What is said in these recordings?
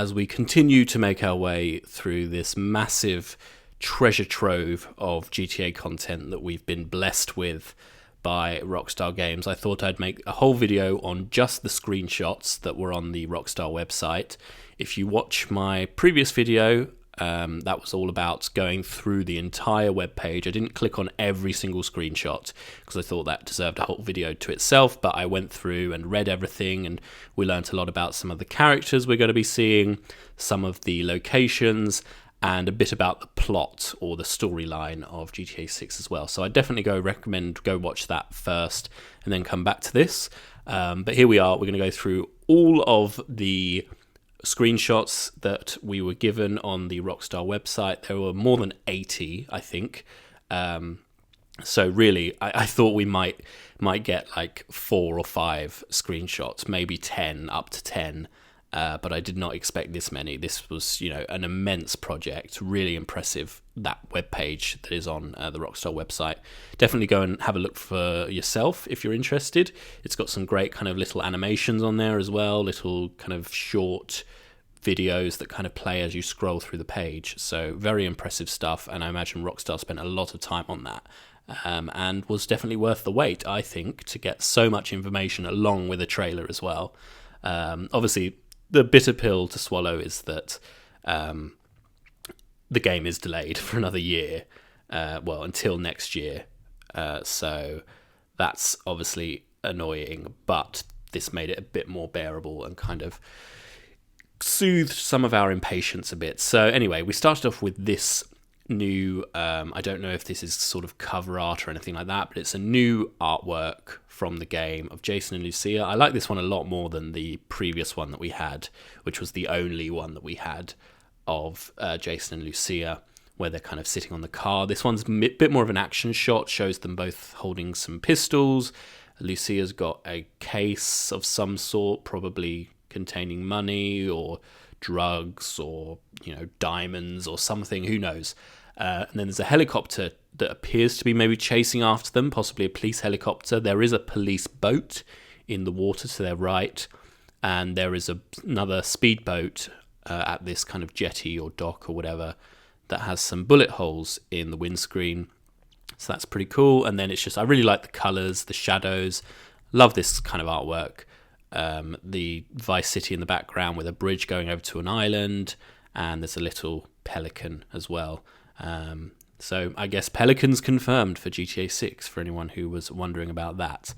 as we continue to make our way through this massive treasure trove of GTA content that we've been blessed with by Rockstar Games. I thought I'd make a whole video on just the screenshots that were on the Rockstar website. If you watch my previous video, that was all about going through the entire web page. I didn't click on every single screenshot because I thought that deserved a whole video to itself, but I went through and read everything, and we learnt a lot about some of the characters we're going to be seeing, some of the locations, and a bit about the plot or the storyline of GTA 6 as well. So I definitely recommend go watch that first and then come back to this. But here we are. We're going to go through all of the screenshots that we were given on the Rockstar website. There were more than 80, I think. So really, I thought we might get like 4 or 5 screenshots, maybe 10, up to 10. But I did not expect this many. This was, an immense project. Really impressive, that webpage that is on the Rockstar website. Definitely go and have a look for yourself if you're interested. It's got some great kind of little animations on there as well, little kind of short videos that kind of play as you scroll through the page. So very impressive stuff, and I imagine Rockstar spent a lot of time on that. And was definitely worth the wait, I think, to get so much information along with a trailer as well. Obviously, the bitter pill to swallow is that the game is delayed for another year, until next year. So that's obviously annoying, but this made it a bit more bearable and kind of soothed some of our impatience a bit. So anyway, we started off with this new, I don't know if this is sort of cover art or anything like that, but it's a new artwork from the game of Jason and Lucia. I like this one a lot more than the previous one that we had, which was the only one that we had of Jason and Lucia, where they're kind of sitting on the car. This one's a bit more of an action shot, shows them both holding some pistols. Lucia's got a case of some sort, probably containing money or drugs or diamonds or something, who knows. And then there's a helicopter that appears to be maybe chasing after them, possibly a police helicopter. There is a police boat in the water to their right, and there is another speedboat at this kind of jetty or dock or whatever that has some bullet holes in the windscreen. So that's pretty cool. And then it's just, I really like the colours, the shadows. Love this kind of artwork. The Vice City in the background with a bridge going over to an island, and there's a little pelican as well. So I guess pelicans confirmed for GTA 6 for anyone who was wondering about that.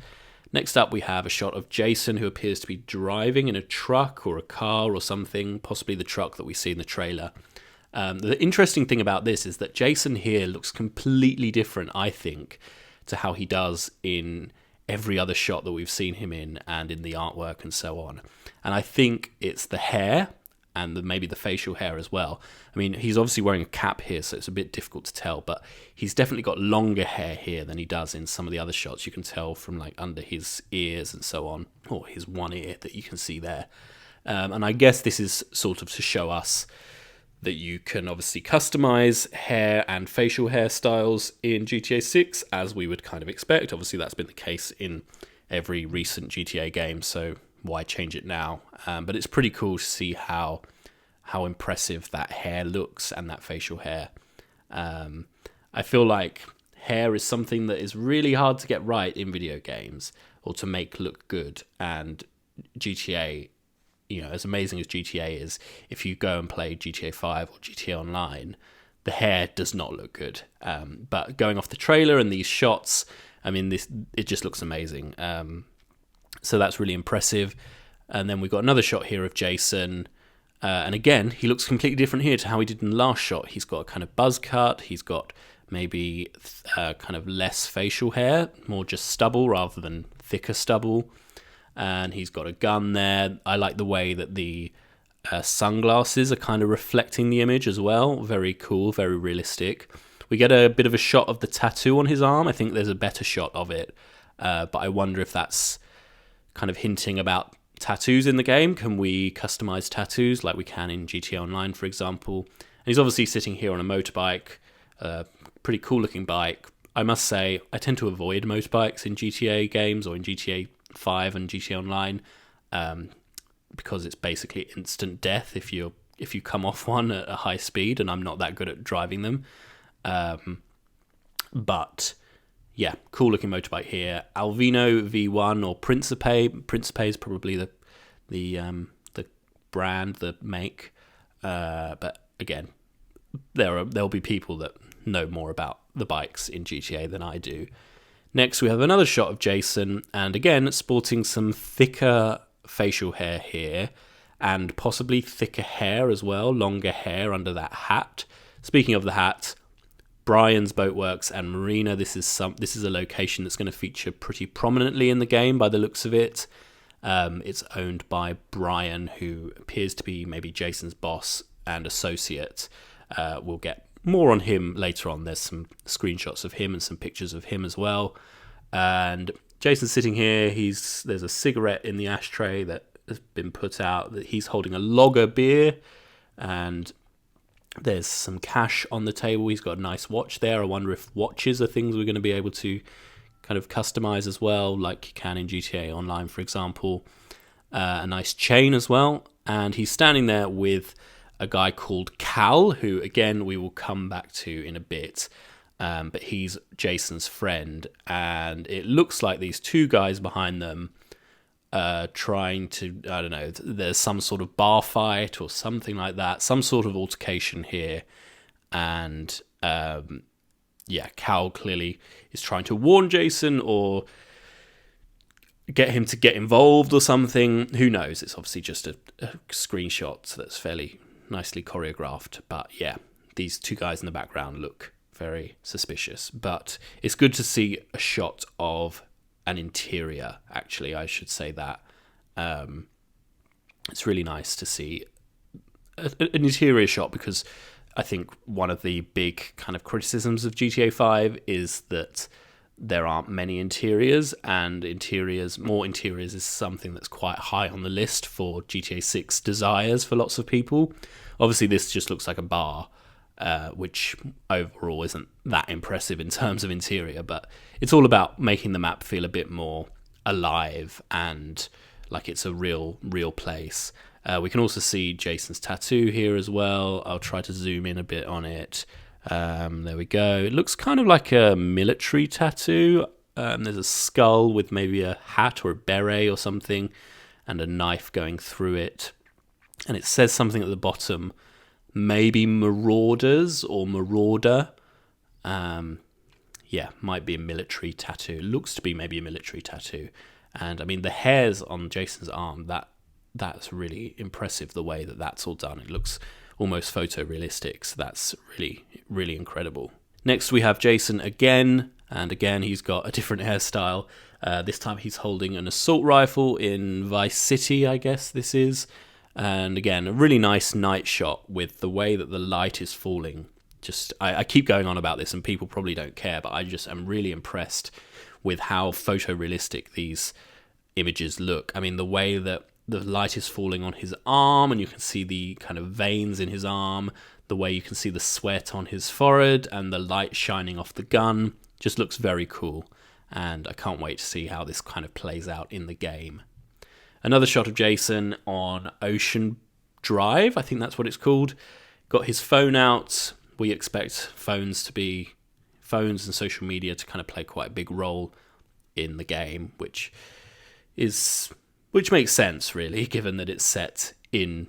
Next up, we have a shot of Jason, who appears to be driving in a truck or a car or something, possibly the truck that we see in the trailer. The interesting thing about this is that Jason here looks completely different, I think, to how he does in every other shot that we've seen him in and in the artwork and so on. And I think it's the hair and maybe the facial hair as well. I mean, he's obviously wearing a cap here, so it's a bit difficult to tell, but he's definitely got longer hair here than he does in some of the other shots. You can tell from like under his ears and so on, or his one ear that you can see there. And I guess this is sort of to show us that you can obviously customize hair and facial hairstyles in GTA 6, as we would kind of expect. Obviously, that's been the case in every recent GTA game, so why change it now? But it's pretty cool to see how impressive that hair looks and that facial hair. I feel like hair is something that is really hard to get right in video games or to make look good, and GTA, as amazing as GTA is, if you go and play GTA 5 or GTA Online, the hair does not look good. But going off the trailer and these shots, I mean, it just looks amazing. So that's really impressive. And then we've got another shot here of Jason. And again, he looks completely different here to how he did in the last shot. He's got a kind of buzz cut. He's got maybe kind of less facial hair, more just stubble rather than thicker stubble. And he's got a gun there. I like the way that the sunglasses are kind of reflecting the image as well. Very cool, very realistic. We get a bit of a shot of the tattoo on his arm. I think there's a better shot of it. But I wonder if that's kind of hinting about tattoos in the game. Can we customize tattoos like we can in GTA Online, for example? And he's obviously sitting here on a motorbike. Pretty cool looking bike. I must say, I tend to avoid motorbikes in GTA games or in GTA 5 and GTA Online. because it's basically instant death if you come off one at a high speed, and I'm not that good at driving them. But yeah, cool looking motorbike here. Alvino V1 or Principe. Principe is probably the brand, the make. But again, there'll be people that know more about the bikes in GTA than I do. Next, we have another shot of Jason, and again, sporting some thicker facial hair here, and possibly thicker hair as well, longer hair under that hat. Speaking of the hat, Brian's Boatworks and Marina. This is a location that's going to feature pretty prominently in the game by the looks of it. It's owned by Brian, who appears to be maybe Jason's boss and associate. We'll get more on him later on. There's some screenshots of him and some pictures of him as well. And Jason's sitting here. There's a cigarette in the ashtray that has been put out. That he's holding a lager beer, and there's some cash on the table. He's got a nice watch there. I wonder if watches are things we're going to be able to kind of customize as well, like you can in GTA Online, for example. A nice chain as well. And he's standing there with a guy called Cal, who, again, we will come back to in a bit. But he's Jason's friend. And it looks like these two guys behind them trying to, I don't know, there's some sort of bar fight or something like that, some sort of altercation here. And Cal clearly is trying to warn Jason or get him to get involved or something. Who knows? It's obviously just a screenshot that's fairly nicely choreographed. But yeah, these two guys in the background look very suspicious. But it's good to see a shot of an interior, actually, I should say that. It's really nice to see an interior shot, because I think one of the big kind of criticisms of GTA 5 is that there aren't many interiors, and more interiors is something that's quite high on the list for GTA 6 desires for lots of people. Obviously, this just looks like a bar, which overall isn't that impressive in terms of interior, but it's all about making the map feel a bit more alive and like it's a real place. We can also see Jason's tattoo here as well. I'll try to zoom in a bit on it. There we go. It looks kind of like a military tattoo. There's a skull with maybe a hat or a beret or something, and a knife going through it. And it says something at the bottom, maybe Marauders or Marauder. Might be a military tattoo. It looks to be maybe a military tattoo. And I mean, the hairs on Jason's arm, that's really impressive, the way that that's all done. It looks almost photorealistic, so that's really, really incredible. Next we have Jason again, and again he's got a different hairstyle. This time he's holding an assault rifle in Vice City, I guess this is. And again, a really nice night shot with the way that the light is falling. I keep going on about this and people probably don't care, but I just am really impressed with how photorealistic these images look. I mean, the way that the light is falling on his arm and you can see the kind of veins in his arm, the way you can see the sweat on his forehead and the light shining off the gun, just looks very cool. And I can't wait to see how this kind of plays out in the game. Another shot of Jason on Ocean Drive, I think that's what it's called. Got his phone out. We expect phones and social media to kind of play quite a big role in the game, which makes sense, really, given that it's set in,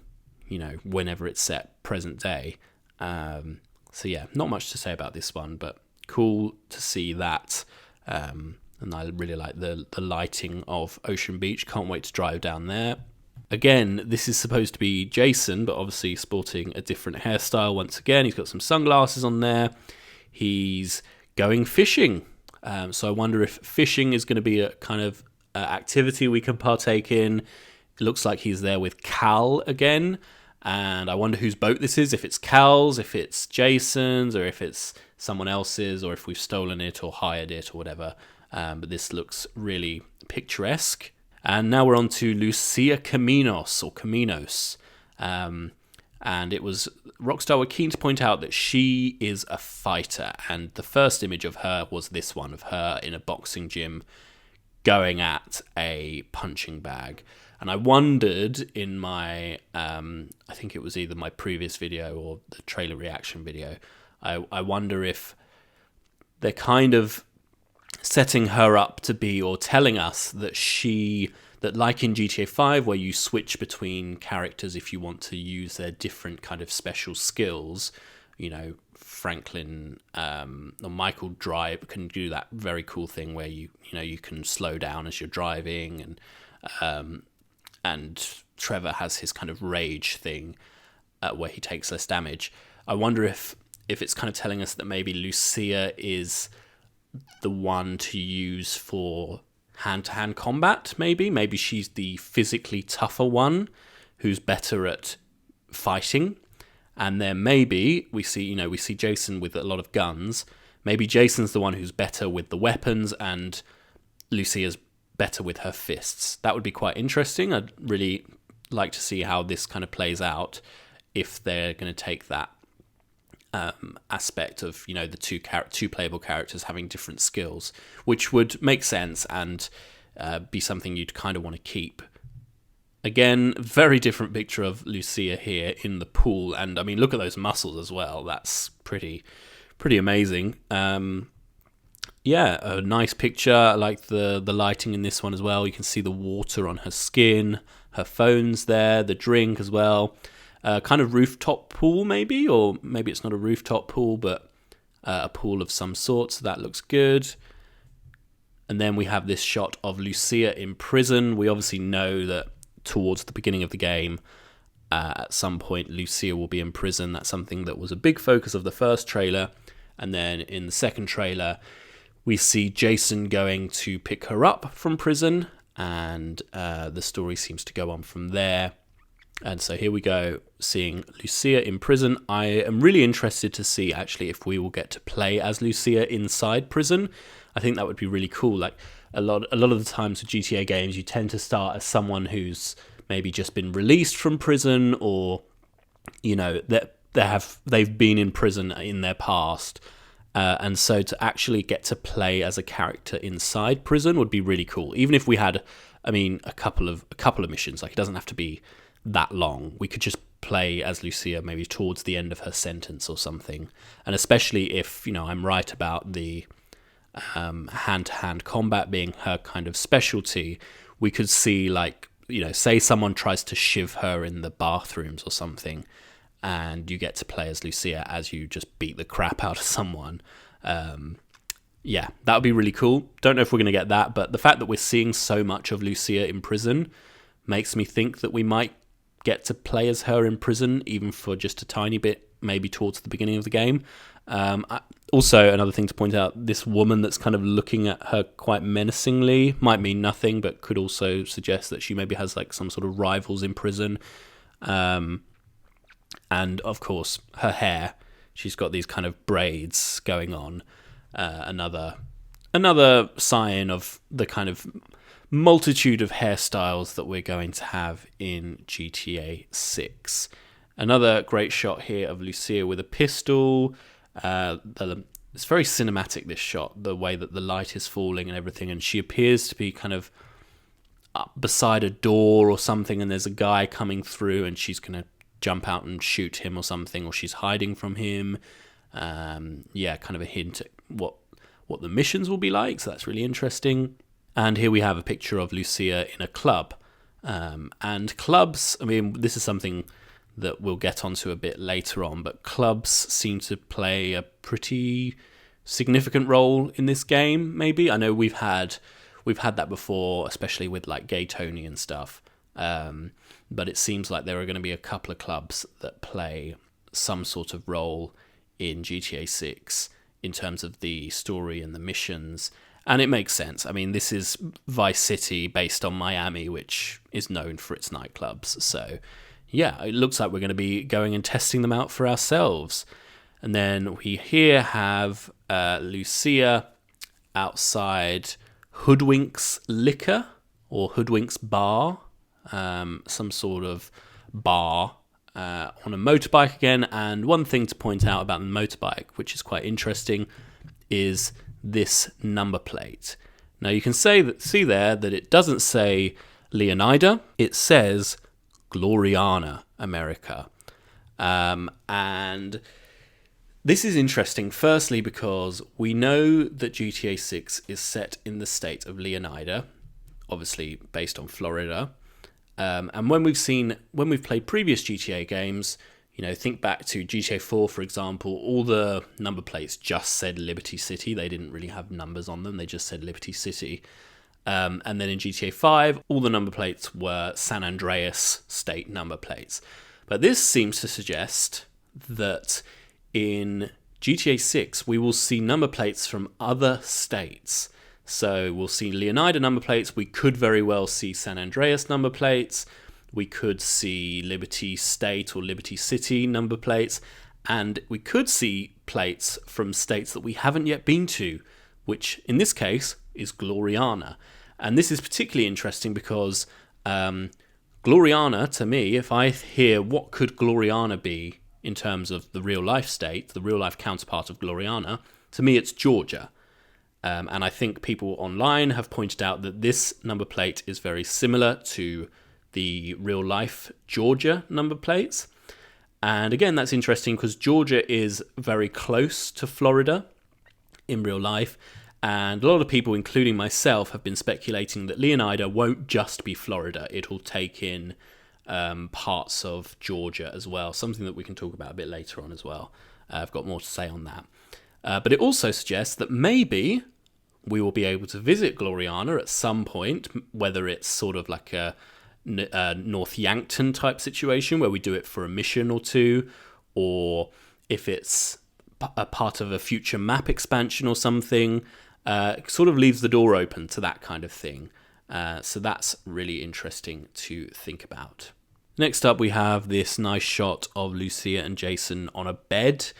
whenever it's set, present day. So yeah, not much to say about this one, but cool to see that. And I really like the lighting of Ocean Beach. Can't wait to drive down there. Again, this is supposed to be Jason, but obviously sporting a different hairstyle once again. He's got some sunglasses on there. He's going fishing. So I wonder if fishing is going to be a kind of activity we can partake in. It looks like he's there with Cal again. And I wonder whose boat this is, if it's Cal's, if it's Jason's, or if it's someone else's, or if we've stolen it or hired it or whatever. But this looks really picturesque. And now we're on to Lucia Caminos. And it was, Rockstar were keen to point out that she is a fighter. And the first image of her was this one, of her in a boxing gym going at a punching bag. And I wondered in my, I think it was either my previous video or the trailer reaction video, I wonder if they're kind of setting her up to be, or telling us that that like in GTA 5, where you switch between characters if you want to use their different kind of special skills, you know, Franklin or Michael drive can do that very cool thing where you can slow down as you're driving, and Trevor has his kind of rage thing where he takes less damage. I wonder if it's kind of telling us that maybe Lucia is the one to use for hand-to-hand combat. Maybe she's the physically tougher one who's better at fighting. And then maybe we see Jason with a lot of guns. Maybe Jason's the one who's better with the weapons and Lucia's better with her fists. That would be quite interesting. I'd really like to see how this kind of plays out, if they're going to take that aspect of, the two playable characters having different skills, which would make sense and be something you'd kind of want to keep. Again, very different picture of Lucia here in the pool, and I mean, look at those muscles as well. That's pretty amazing. Yeah, a nice picture. I like the lighting in this one as well. You can see the water on her skin, her phone's there, the drink as well. Kind of rooftop pool maybe, or maybe it's not a rooftop pool, but a pool of some sort, so that looks good. And then we have this shot of Lucia in prison. We obviously know that towards the beginning of the game, at some point Lucia will be in prison. That's something that was a big focus of the first trailer. And then in the second trailer, we see Jason going to pick her up from prison, and the story seems to go on from there. And so here we go, seeing Lucia in prison. I am really interested to see, actually, if we will get to play as Lucia inside prison. I think that would be really cool. Like a lot of the times with GTA games, you tend to start as someone who's maybe just been released from prison, or they've been in prison in their past, and so to actually get to play as a character inside prison would be really cool. Even if we had, a couple of missions, like it doesn't have to be that long. We could just play as Lucia maybe towards the end of her sentence or something. And especially if, I'm right about the hand-to-hand combat being her kind of specialty, we could see, like, say someone tries to shiv her in the bathrooms or something, and you get to play as Lucia as you just beat the crap out of someone. Yeah, that would be really cool. Don't know if we're going to get that, but the fact that we're seeing so much of Lucia in prison makes me think that we might get to play as her in prison, even for just a tiny bit, maybe towards the beginning of the game. Also, another thing to point out, this woman that's kind of looking at her quite menacingly might mean nothing, but could also suggest that she maybe has like some sort of rivals in prison. And of course, her hair, she's got these kind of braids going on. Another sign of the kind of multitude of hairstyles that we're going to have in GTA 6. Another great shot here of Lucia with a pistol. It's very cinematic, this shot, the way that the light is falling and everything, and she appears to be kind of up beside a door or something, and there's a guy coming through and she's going to jump out and shoot him or something, or she's hiding from him. Kind of a hint at what the missions will be like, so that's really interesting. And here we have a picture of Lucia in a club. And clubs, this is something that we'll get onto a bit later on, but clubs seem to play a pretty significant role in this game, maybe. I know we've had that before, especially with like Gay Tony and stuff. But it seems like there are going to be a couple of clubs that play some sort of role in GTA 6 in terms of the story and the missions. And it makes sense. This is Vice City based on Miami, which is known for its nightclubs. So, yeah, it looks like we're going to be going and testing them out for ourselves. And then we here have Lucia outside Hoodwink's Liquor, or Hoodwink's Bar, some sort of bar on a motorbike again. And one thing to point out about the motorbike, which is quite interesting, is this number plate. Now you can see there that it doesn't say Leonida, it says Gloriana America. And this is interesting, firstly, because we know that GTA 6 is set in the state of Leonida, obviously based on Florida. And when we've played previous GTA games, think back to GTA 4, for example, all the number plates just said Liberty City. They didn't really have numbers on them. They just said Liberty City. And then in GTA 5, all the number plates were San Andreas state number plates. But this seems to suggest that in GTA 6, we will see number plates from other states. So we'll see Leonida number plates. We could very well see San Andreas number plates. We could see Liberty State or Liberty City number plates. And we could see plates from states that we haven't yet been to, which in this case is Gloriana. And this is particularly interesting because Gloriana, to me, if I hear what could Gloriana be in terms of the real life state, the real life counterpart of Gloriana, to me it's Georgia. And I think people online have pointed out that this number plate is very similar to the real life Georgia number plates. And again, that's interesting because Georgia is very close to Florida in real life. And a lot of people, including myself, have been speculating that Leonida won't just be Florida. It'll take in parts of Georgia as well, something that we can talk about a bit later on as well. I've got more to say on that. But it also suggests that maybe we will be able to visit Gloriana at some point, whether it's sort of like a North Yankton type situation where we do it for a mission or two, or if it's a part of a future map expansion or something. Sort of leaves the door open to that kind of thing. So that's really interesting to think about. Next up, we have this nice shot of Lucia and Jason on a bed,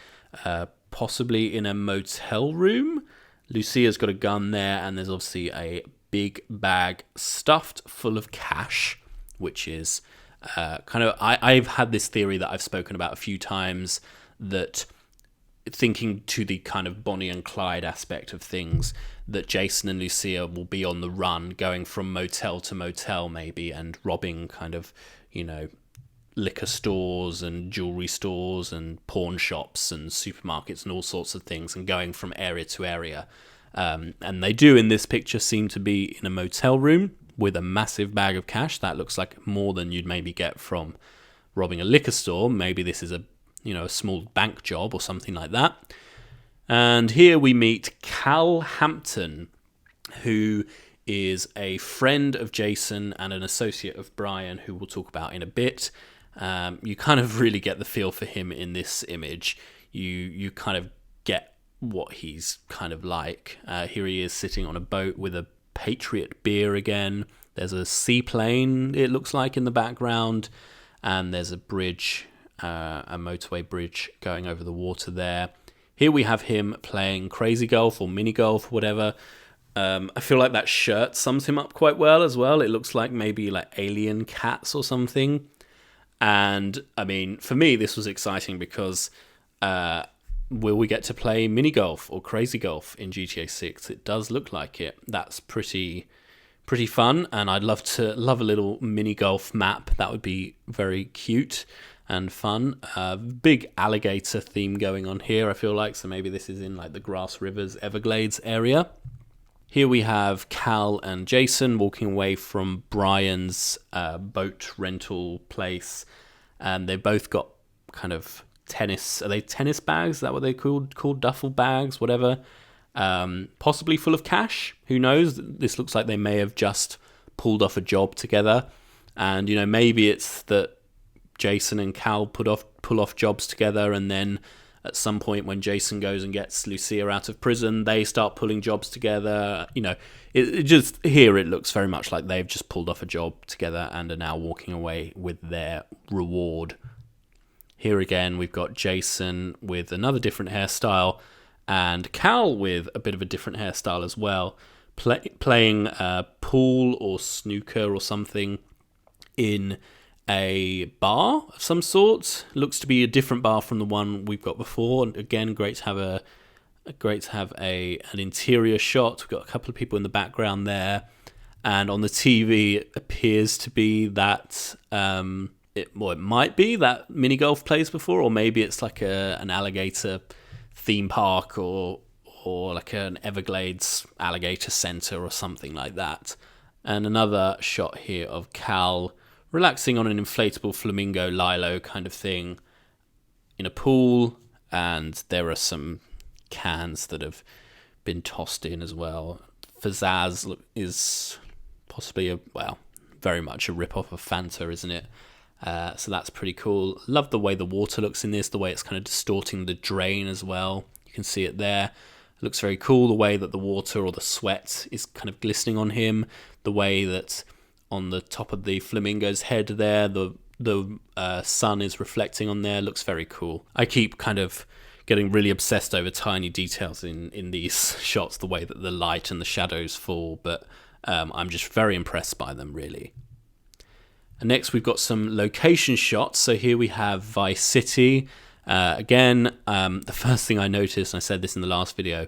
possibly in a motel room. Lucia's got a gun there, and there's obviously a big bag stuffed full of cash, which is I've had this theory that I've spoken about a few times, that thinking to the kind of Bonnie and Clyde aspect of things, that Jason and Lucia will be on the run, going from motel to motel maybe, and robbing kind of, liquor stores and jewelry stores and pawn shops and supermarkets and all sorts of things, and going from area to area. And they do in this picture seem to be in a motel room with a massive bag of cash. That looks like more than you'd maybe get from robbing a liquor store. Maybe this is a small bank job or something like that. And here we meet Cal Hampton, who is a friend of Jason and an associate of Brian, who we'll talk about in a bit. You kind of really get the feel for him in this image. You kind of get what he's kind of like. Here he is sitting on a boat with a Patriot beer again. There's a seaplane, it looks like, in the background. And there's a bridge, a motorway bridge going over the water there. Here we have him playing crazy golf or mini golf, whatever. I feel like that shirt sums him up quite well as well. It looks like maybe like alien cats or something. And I mean, for me, this was exciting because will we get to play mini golf or crazy golf in GTA 6? It does look like it. That's pretty fun, and I'd love a little mini golf map. That would be very cute and fun. Big alligator theme going on here, I feel like, so maybe this is in like the Grass Rivers Everglades area. Here we have Cal and Jason walking away from Brian's boat rental place, and they both got kind of tennis bags? Is that what they called duffel bags, whatever? Possibly full of cash, who knows? This looks like they may have just pulled off a job together, and maybe it's that Jason and Cal pull off jobs together, and then at some point when Jason goes and gets Lucia out of prison, they start pulling jobs together. It just, here it looks very much like they've just pulled off a job together and are now walking away with their reward. Here again, we've got Jason with another different hairstyle, and Cal with a bit of a different hairstyle as well, playing pool or snooker or something in a bar of some sort. Looks to be a different bar from the one we've got before. And again, great to have an interior shot. We've got a couple of people in the background there, and on the TV it appears to be that it might be that mini golf plays before, or maybe it's like an alligator theme park or like an Everglades alligator center or something like that. And another shot here of Cal relaxing on an inflatable flamingo lilo kind of thing in a pool, and there are some cans that have been tossed in as well. Fazaz is possibly very much a rip-off of Fanta, isn't it? So that's pretty cool. Love the way the water looks in this, the way it's kind of distorting the drain as well. You can see it there. It looks very cool, the way that the water or the sweat is kind of glistening on him, the way that on the top of the flamingo's head there, the sun is reflecting on there. Looks very cool. I keep kind of getting really obsessed over tiny details in these shots, the way that the light and the shadows fall, but I'm just very impressed by them, really. And next we've got some location shots. So here we have Vice City. Again, the first thing I noticed, and I said this in the last video,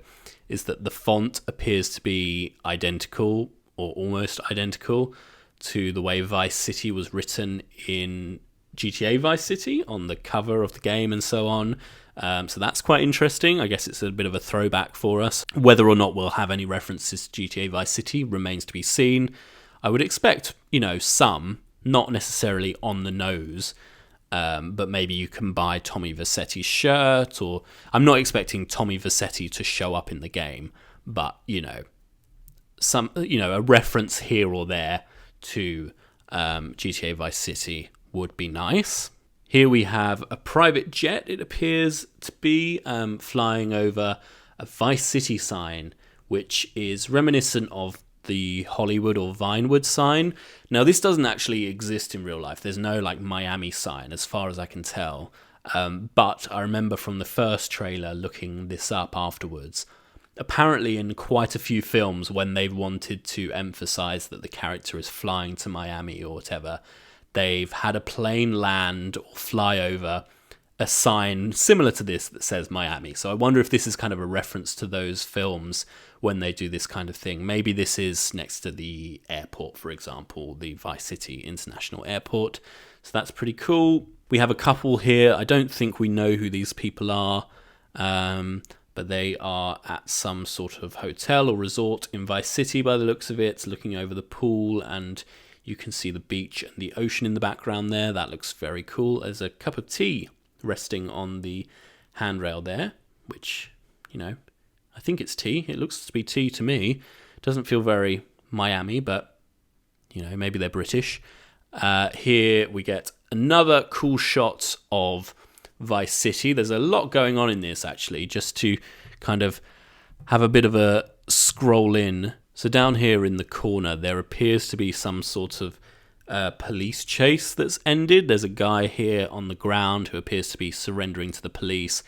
is that the font appears to be identical or almost identical to the way Vice City was written in GTA Vice City on the cover of the game and so on. So that's quite interesting. I guess it's a bit of a throwback for us. Whether or not we'll have any references to GTA Vice City remains to be seen. I would expect, some, not necessarily on the nose, but maybe you can buy Tommy Vercetti's shirt, or I'm not expecting Tommy Vercetti to show up in the game, but some a reference here or there to GTA Vice City would be nice. Here we have a private jet, it appears to be, flying over a Vice City sign, which is reminiscent of the Hollywood or Vinewood sign. Now, this doesn't actually exist in real life. There's no Miami sign as far as I can tell. But I remember from the first trailer looking this up afterwards. Apparently in quite a few films, when they've wanted to emphasize that the character is flying to Miami or whatever, they've had a plane land or fly over a sign similar to this that says Miami. So I wonder if this is kind of a reference to those films when they do this kind of thing. Maybe this is next to the airport, for example, the Vice City International Airport. So that's pretty cool. We have a couple here. I don't think we know who these people are, but they are at some sort of hotel or resort in Vice City by the looks of it, looking over the pool, and you can see the beach and the ocean in the background there. That looks very cool. There's a cup of tea resting on the handrail there, which, I think it's tea. It looks to be tea to me. It doesn't feel very Miami, but, maybe they're British. Here we get another cool shot of Vice City. There's a lot going on in this, actually, just to kind of have a bit of a scroll in. So down here in the corner, there appears to be some sort of police chase that's ended. There's a guy here on the ground who appears to be surrendering to the police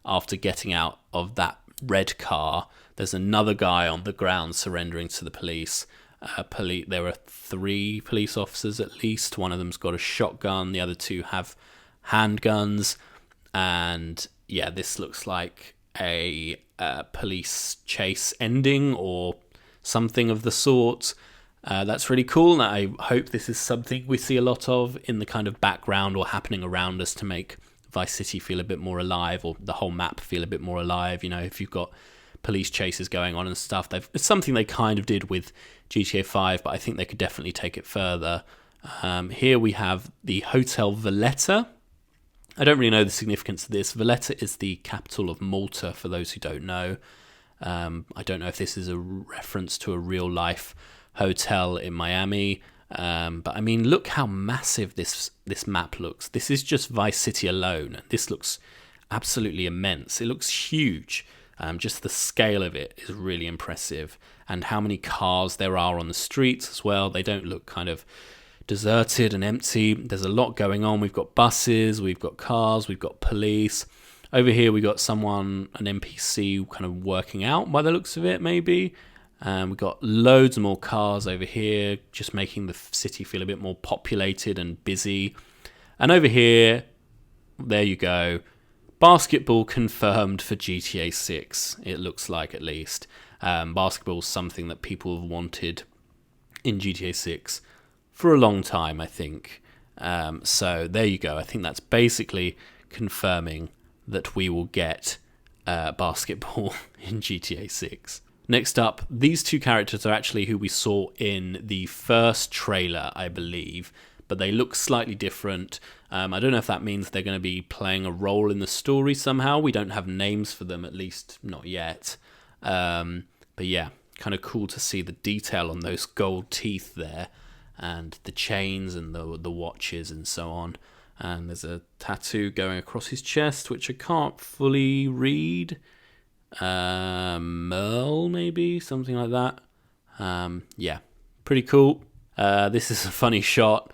after getting out of that red car. There's another guy on the ground surrendering to the police. There are 3 police officers at least. One of them's got a shotgun. The other 2 have handguns. And yeah, this looks like a police chase ending or something of the sort. That's really cool. I hope this is something we see a lot of in the kind of background or happening around us to make Vice City feel a bit more alive, or the whole map feel a bit more alive. If you've got police chases going on and stuff, it's something they kind of did with GTA 5, but I think they could definitely take it further. Here we have the Hotel Valletta. I don't really know the significance of this. Valletta is the capital of Malta, for those who don't know. I don't know if this is a reference to a real-life hotel in Miami. But I mean, look how massive this map looks. This is just Vice City alone. This looks absolutely immense. It looks huge. Just the scale of it is really impressive. And how many cars there are on the streets as well. They don't look kind of deserted and empty. There's a lot going on. We've got buses, we've got cars, we've got police. Over here we got someone, an NPC, kind of working out by the looks of it, maybe. We've got loads more cars over here, just making the city feel a bit more populated and busy. And over here, there you go. Basketball confirmed for GTA 6, it looks like, at least. Basketball is something that people have wanted in GTA 6 for a long time, I think. So there you go. I think that's basically confirming that we will get basketball in GTA 6. Next up, these two characters are actually who we saw in the first trailer, I believe, but they look slightly different. I don't know if that means they're going to be playing a role in the story somehow. We don't have names for them, at least not yet. But yeah, kind of cool to see the detail on those gold teeth there, and the chains and the watches and so on. And there's a tattoo going across his chest, which I can't fully read. Merle, maybe? Something like that. Yeah, pretty cool. This is a funny shot.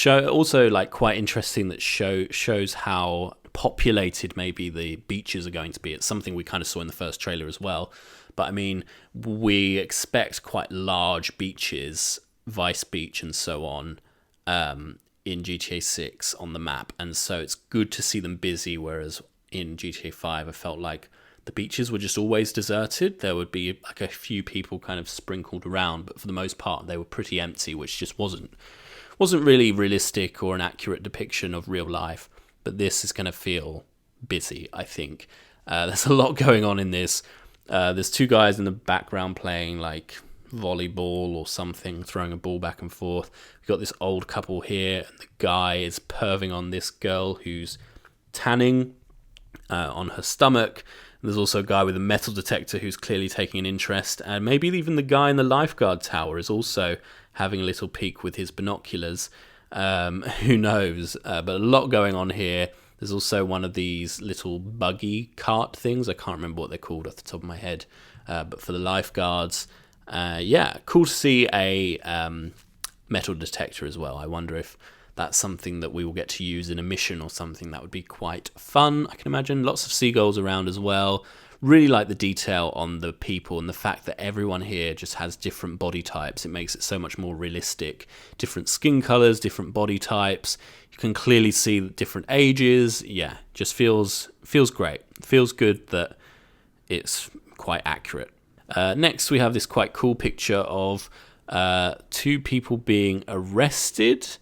Also, like, quite interesting that shows how populated maybe the beaches are going to be. It's something we kind of saw in the first trailer as well. But, I mean, we expect quite large beaches, Vice Beach and so on, in GTA 6 on the map. And so it's good to see them busy, whereas in GTA 5 I felt like the beaches were just always deserted. There would be like a few people kind of sprinkled around, but for the most part they were pretty empty, which just wasn't really realistic or an accurate depiction of real life. But this is going to feel busy, I think. There's a lot going on in this. There's two guys in the background playing like volleyball or something, throwing a ball back and forth. We've got this old couple here, and the guy is perving on this girl who's tanning on her stomach. There's also a guy with a metal detector who's clearly taking an interest, and maybe even the guy in the lifeguard tower is also having a little peek with his binoculars. Who knows? But a lot going on here. There's also one of these little buggy cart things. I can't remember what they're called off the top of my head. But for the lifeguards, yeah, cool to see a metal detector as well. I wonder if that's something that we will get to use in a mission or something. That would be quite fun, I can imagine. Lots of seagulls around as well. Really like the detail on the people and the fact that everyone here just has different body types. It makes it so much more realistic. Different skin colors, different body types. You can clearly see different ages. Yeah, just feels great. Feels good that it's quite accurate. Next, we have this quite cool picture of two people being arrested,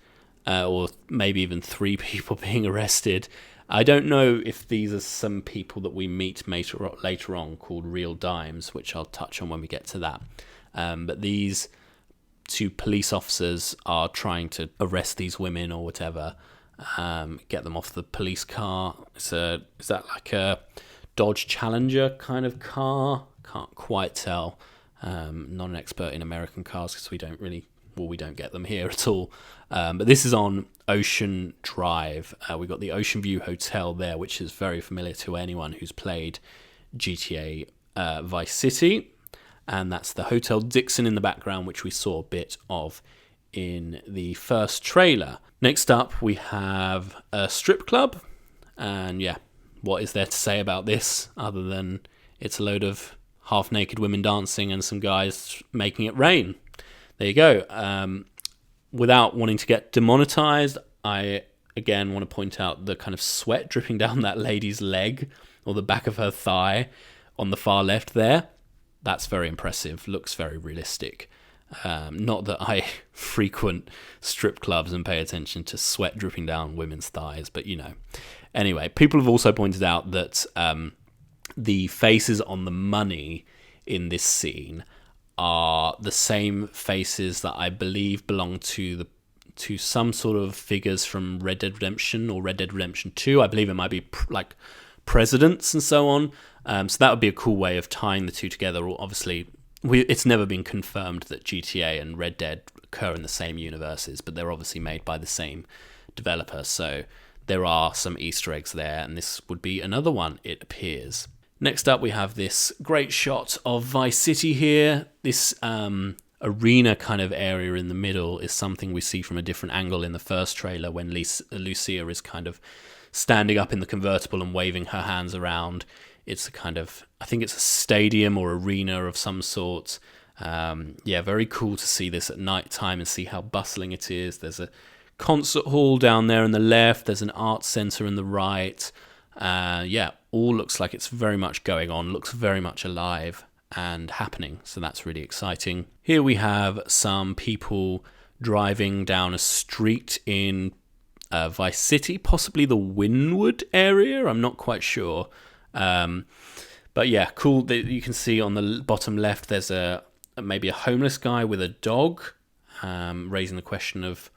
or maybe even three people being arrested. I don't know if these are some people that we meet later on called Real Dimes, which I'll touch on when we get to that. But these two police officers are trying to arrest these women or whatever, get them off the police car. Is that like a Dodge Challenger kind of car? Can't quite tell. Not an expert in American cars because we don't get them here at all. But this is on Ocean Drive. We've got the Ocean View Hotel there, which is very familiar to anyone who's played GTA Vice City. And that's the Hotel Dixon in the background, which we saw a bit of in the first trailer. Next up, we have a strip club. And yeah, what is there to say about this other than it's a load of half-naked women dancing and some guys making it rain? There you go. Without wanting to get demonetized, I again want to point out the kind of sweat dripping down that lady's leg or the back of her thigh on the far left there. That's very impressive. Looks very realistic. Not that I frequent strip clubs and pay attention to sweat dripping down women's thighs, but you know. Anyway, people have also pointed out that the faces on the money in this scene are the same faces that I believe belong to some sort of figures from Red Dead Redemption or Red Dead Redemption 2. I believe it might be like presidents and so on. So that would be a cool way of tying the two together. Obviously, it's never been confirmed that GTA and Red Dead occur in the same universes, but they're obviously made by the same developer. So there are some Easter eggs there, and this would be another one, it appears. Next up, we have this great shot of Vice City here. This arena kind of area in the middle is something we see from a different angle in the first trailer when Lucia is kind of standing up in the convertible and waving her hands around. It's a kind of, I think it's a stadium or arena of some sort. Yeah, very cool to see this at night time and see how bustling it is. There's a concert hall down there on the left. There's an art centre on the right. Yeah, all looks like it's very much going on, looks very much alive. and happening. So that's really exciting. Here we have some people driving down a street in Vice City, possibly the Wynwood area. I'm not quite sure. But yeah, cool. You can see on the bottom left, there's maybe a homeless guy with a dog, raising the question of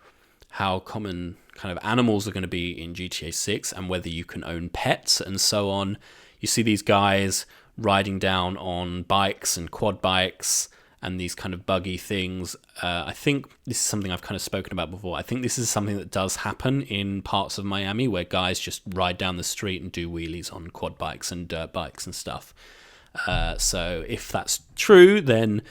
how common kind of animals are going to be in GTA 6 and whether you can own pets and so on. You see these guys riding down on bikes and quad bikes and these kind of buggy things. I think this is something I've kind of spoken about before. I think this is something that does happen in parts of Miami where guys just ride down the street and do wheelies on quad bikes and dirt bikes and stuff. So if that's true, then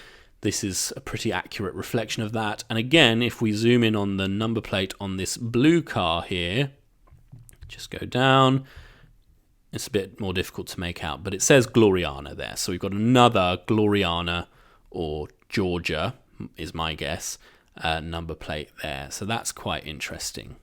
this is a pretty accurate reflection of that. And again, if we zoom in on the number plate on this blue car here, just go down. It's a bit more difficult to make out, but it says Gloriana there. So we've got another Gloriana, or Georgia is my guess, number plate there. So that's quite interesting.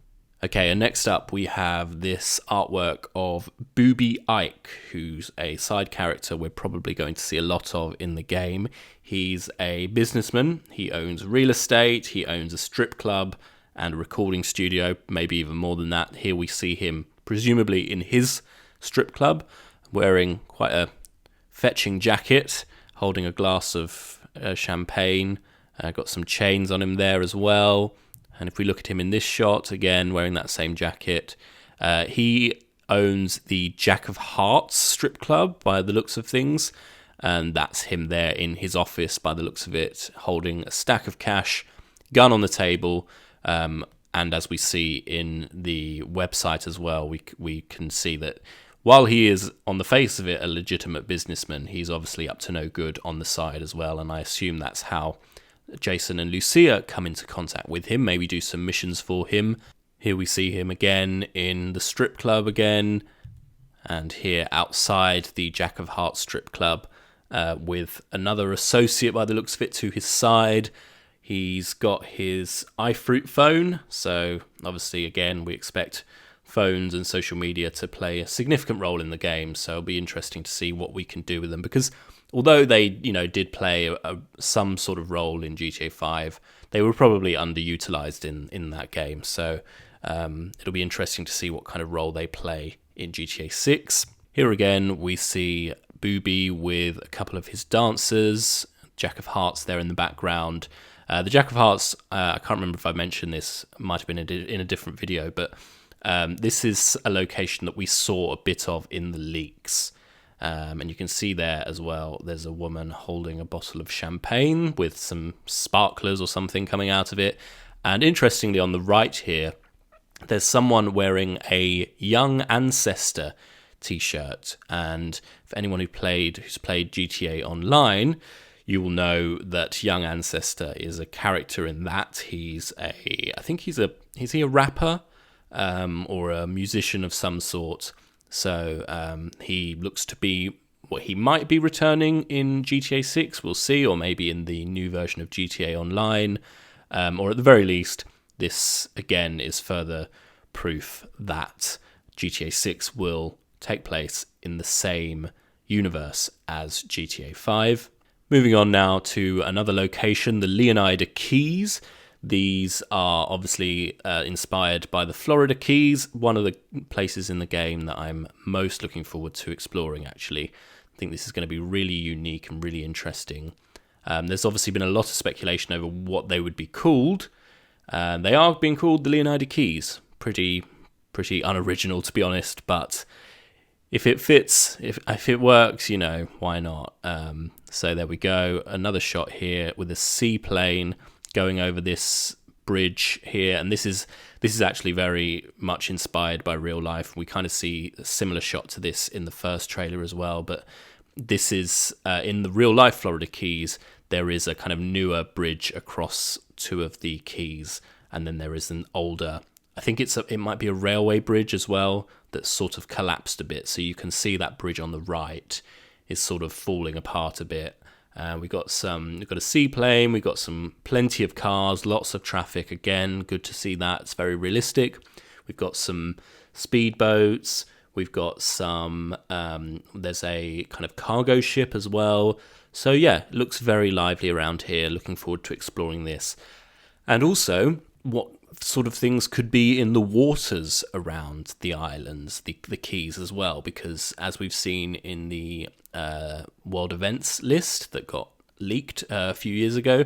Okay, and next up we have this artwork of Booby Ike, who's a side character we're probably going to see a lot of in the game. He's a businessman. He owns real estate. He owns a strip club and a recording studio, maybe even more than that. Here we see him presumably in his strip club, wearing quite a fetching jacket, holding a glass of champagne. Got some chains on him there as well. And if we look at him in this shot, again, wearing that same jacket, he owns the Jack of Hearts strip club by the looks of things. And that's him there in his office by the looks of it, holding a stack of cash, gun on the table. And as we see in the website as well, we can see that while he is, on the face of it, a legitimate businessman, he's obviously up to no good on the side as well. And I assume that's how Jason and Lucia come into contact with him, maybe do some missions for him. Here we see him again in the strip club again, and here outside the Jack of Hearts strip club with another associate by the looks of it to his side. He's got his iFruit phone, so obviously again we expect phones and social media to play a significant role in the game, so it'll be interesting to see what we can do with them, because although they, did play some sort of role in GTA 5, they were probably underutilized in that game. So it'll be interesting to see what kind of role they play in GTA 6. Here again, we see Booby with a couple of his dancers, Jack of Hearts there in the background. The Jack of Hearts, I can't remember if I mentioned this, might have been in a different video, but this is a location that we saw a bit of in the leaks. And you can see there as well, there's a woman holding a bottle of champagne with some sparklers or something coming out of it. And interestingly, on the right here, there's someone wearing a Young Ancestor t-shirt. And for anyone who's played GTA Online, you will know that Young Ancestor is a character in that. Is he a rapper or a musician of some sort? So he looks to be he might be returning in GTA 6, we'll see, or maybe in the new version of GTA Online, or at the very least, this again is further proof that GTA 6 will take place in the same universe as GTA 5. Moving on now to another location, the Leonida Keys. These are obviously inspired by the Florida Keys, one of the places in the game that I'm most looking forward to exploring, actually. I think this is going to be really unique and really interesting. There's obviously been a lot of speculation over what they would be called. They are being called the Leonida Keys. Pretty unoriginal, to be honest, but if it fits, if it works, why not? So there we go. Another shot here with a seaplane going over this bridge here, and this is actually very much inspired by real life. We kind of see a similar shot to this in the first trailer as well, but this is in the real life Florida Keys. There is a kind of newer bridge across two of the keys, and then there is an older, I think it might be a railway bridge as well, that's sort of collapsed a bit, so you can see that bridge on the right is sort of falling apart a bit. We've got a seaplane, we've got plenty of cars, lots of traffic. Again, good to see that. It's very realistic. We've got some speedboats. We've got some, there's a kind of cargo ship as well. So yeah, it looks very lively around here. Looking forward to exploring this. And also, what sort of things could be in the waters around the islands, the Keys as well, because as we've seen in the world events list that got leaked a few years ago,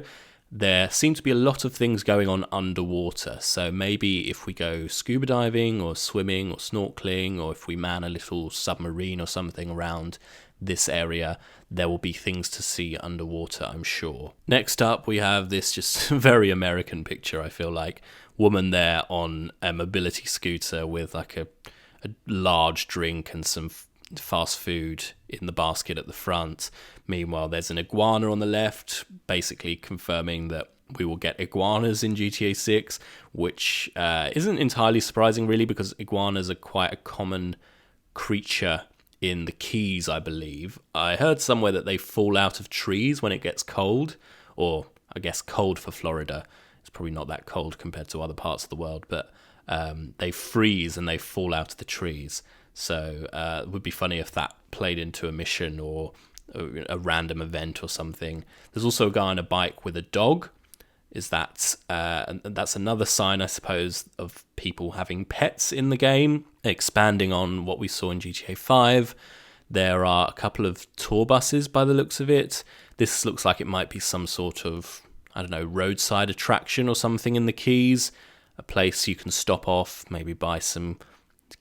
there seem to be a lot of things going on underwater. So maybe if we go scuba diving or swimming or snorkeling, or if we man a little submarine or something around this area, there will be things to see underwater, I'm sure. Next up, we have this just very American picture, I feel like. Woman there on a mobility scooter with like a large drink and some fast food in the basket at the front. Meanwhile, there's an iguana on the left, basically confirming that we will get iguanas in GTA 6, which isn't entirely surprising, really, because iguanas are quite a common creature in the Keys, I believe. I heard somewhere that they fall out of trees when it gets cold, or I guess cold for Florida. It's probably not that cold compared to other parts of the world, but they freeze and they fall out of the trees. So it would be funny if that played into a mission or a random event or something. There's also a guy on a bike with a dog. That's another sign, I suppose, of people having pets in the game. Expanding on what we saw in GTA 5, there are a couple of tour buses by the looks of it. This looks like it might be some sort of, I don't know, roadside attraction or something in the Keys. A place you can stop off, maybe buy some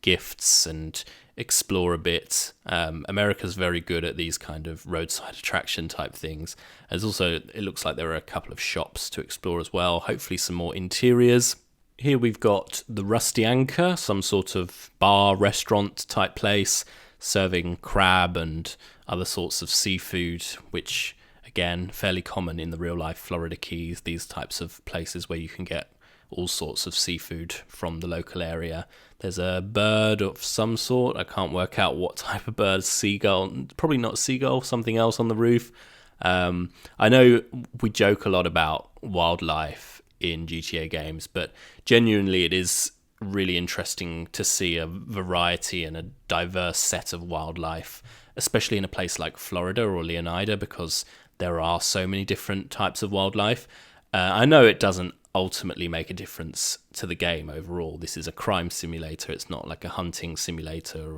gifts and explore a bit. America's very good at these kind of roadside attraction type things. There's also, it looks like there are a couple of shops to explore as well, hopefully some more interiors. Here we've got the Rusty Anchor, some sort of bar, restaurant type place, serving crab and other sorts of seafood, which, again, fairly common in the real-life Florida Keys, these types of places where you can get all sorts of seafood from the local area. There's a bird of some sort. I can't work out what type of bird. Seagull. Probably not seagull, something else on the roof. I know we joke a lot about wildlife in GTA games, but genuinely it is really interesting to see a variety and a diverse set of wildlife, especially in a place like Florida or Leonida, because there are so many different types of wildlife. I know it doesn't ultimately make a difference to the game overall. This is a crime simulator. It's not like a hunting simulator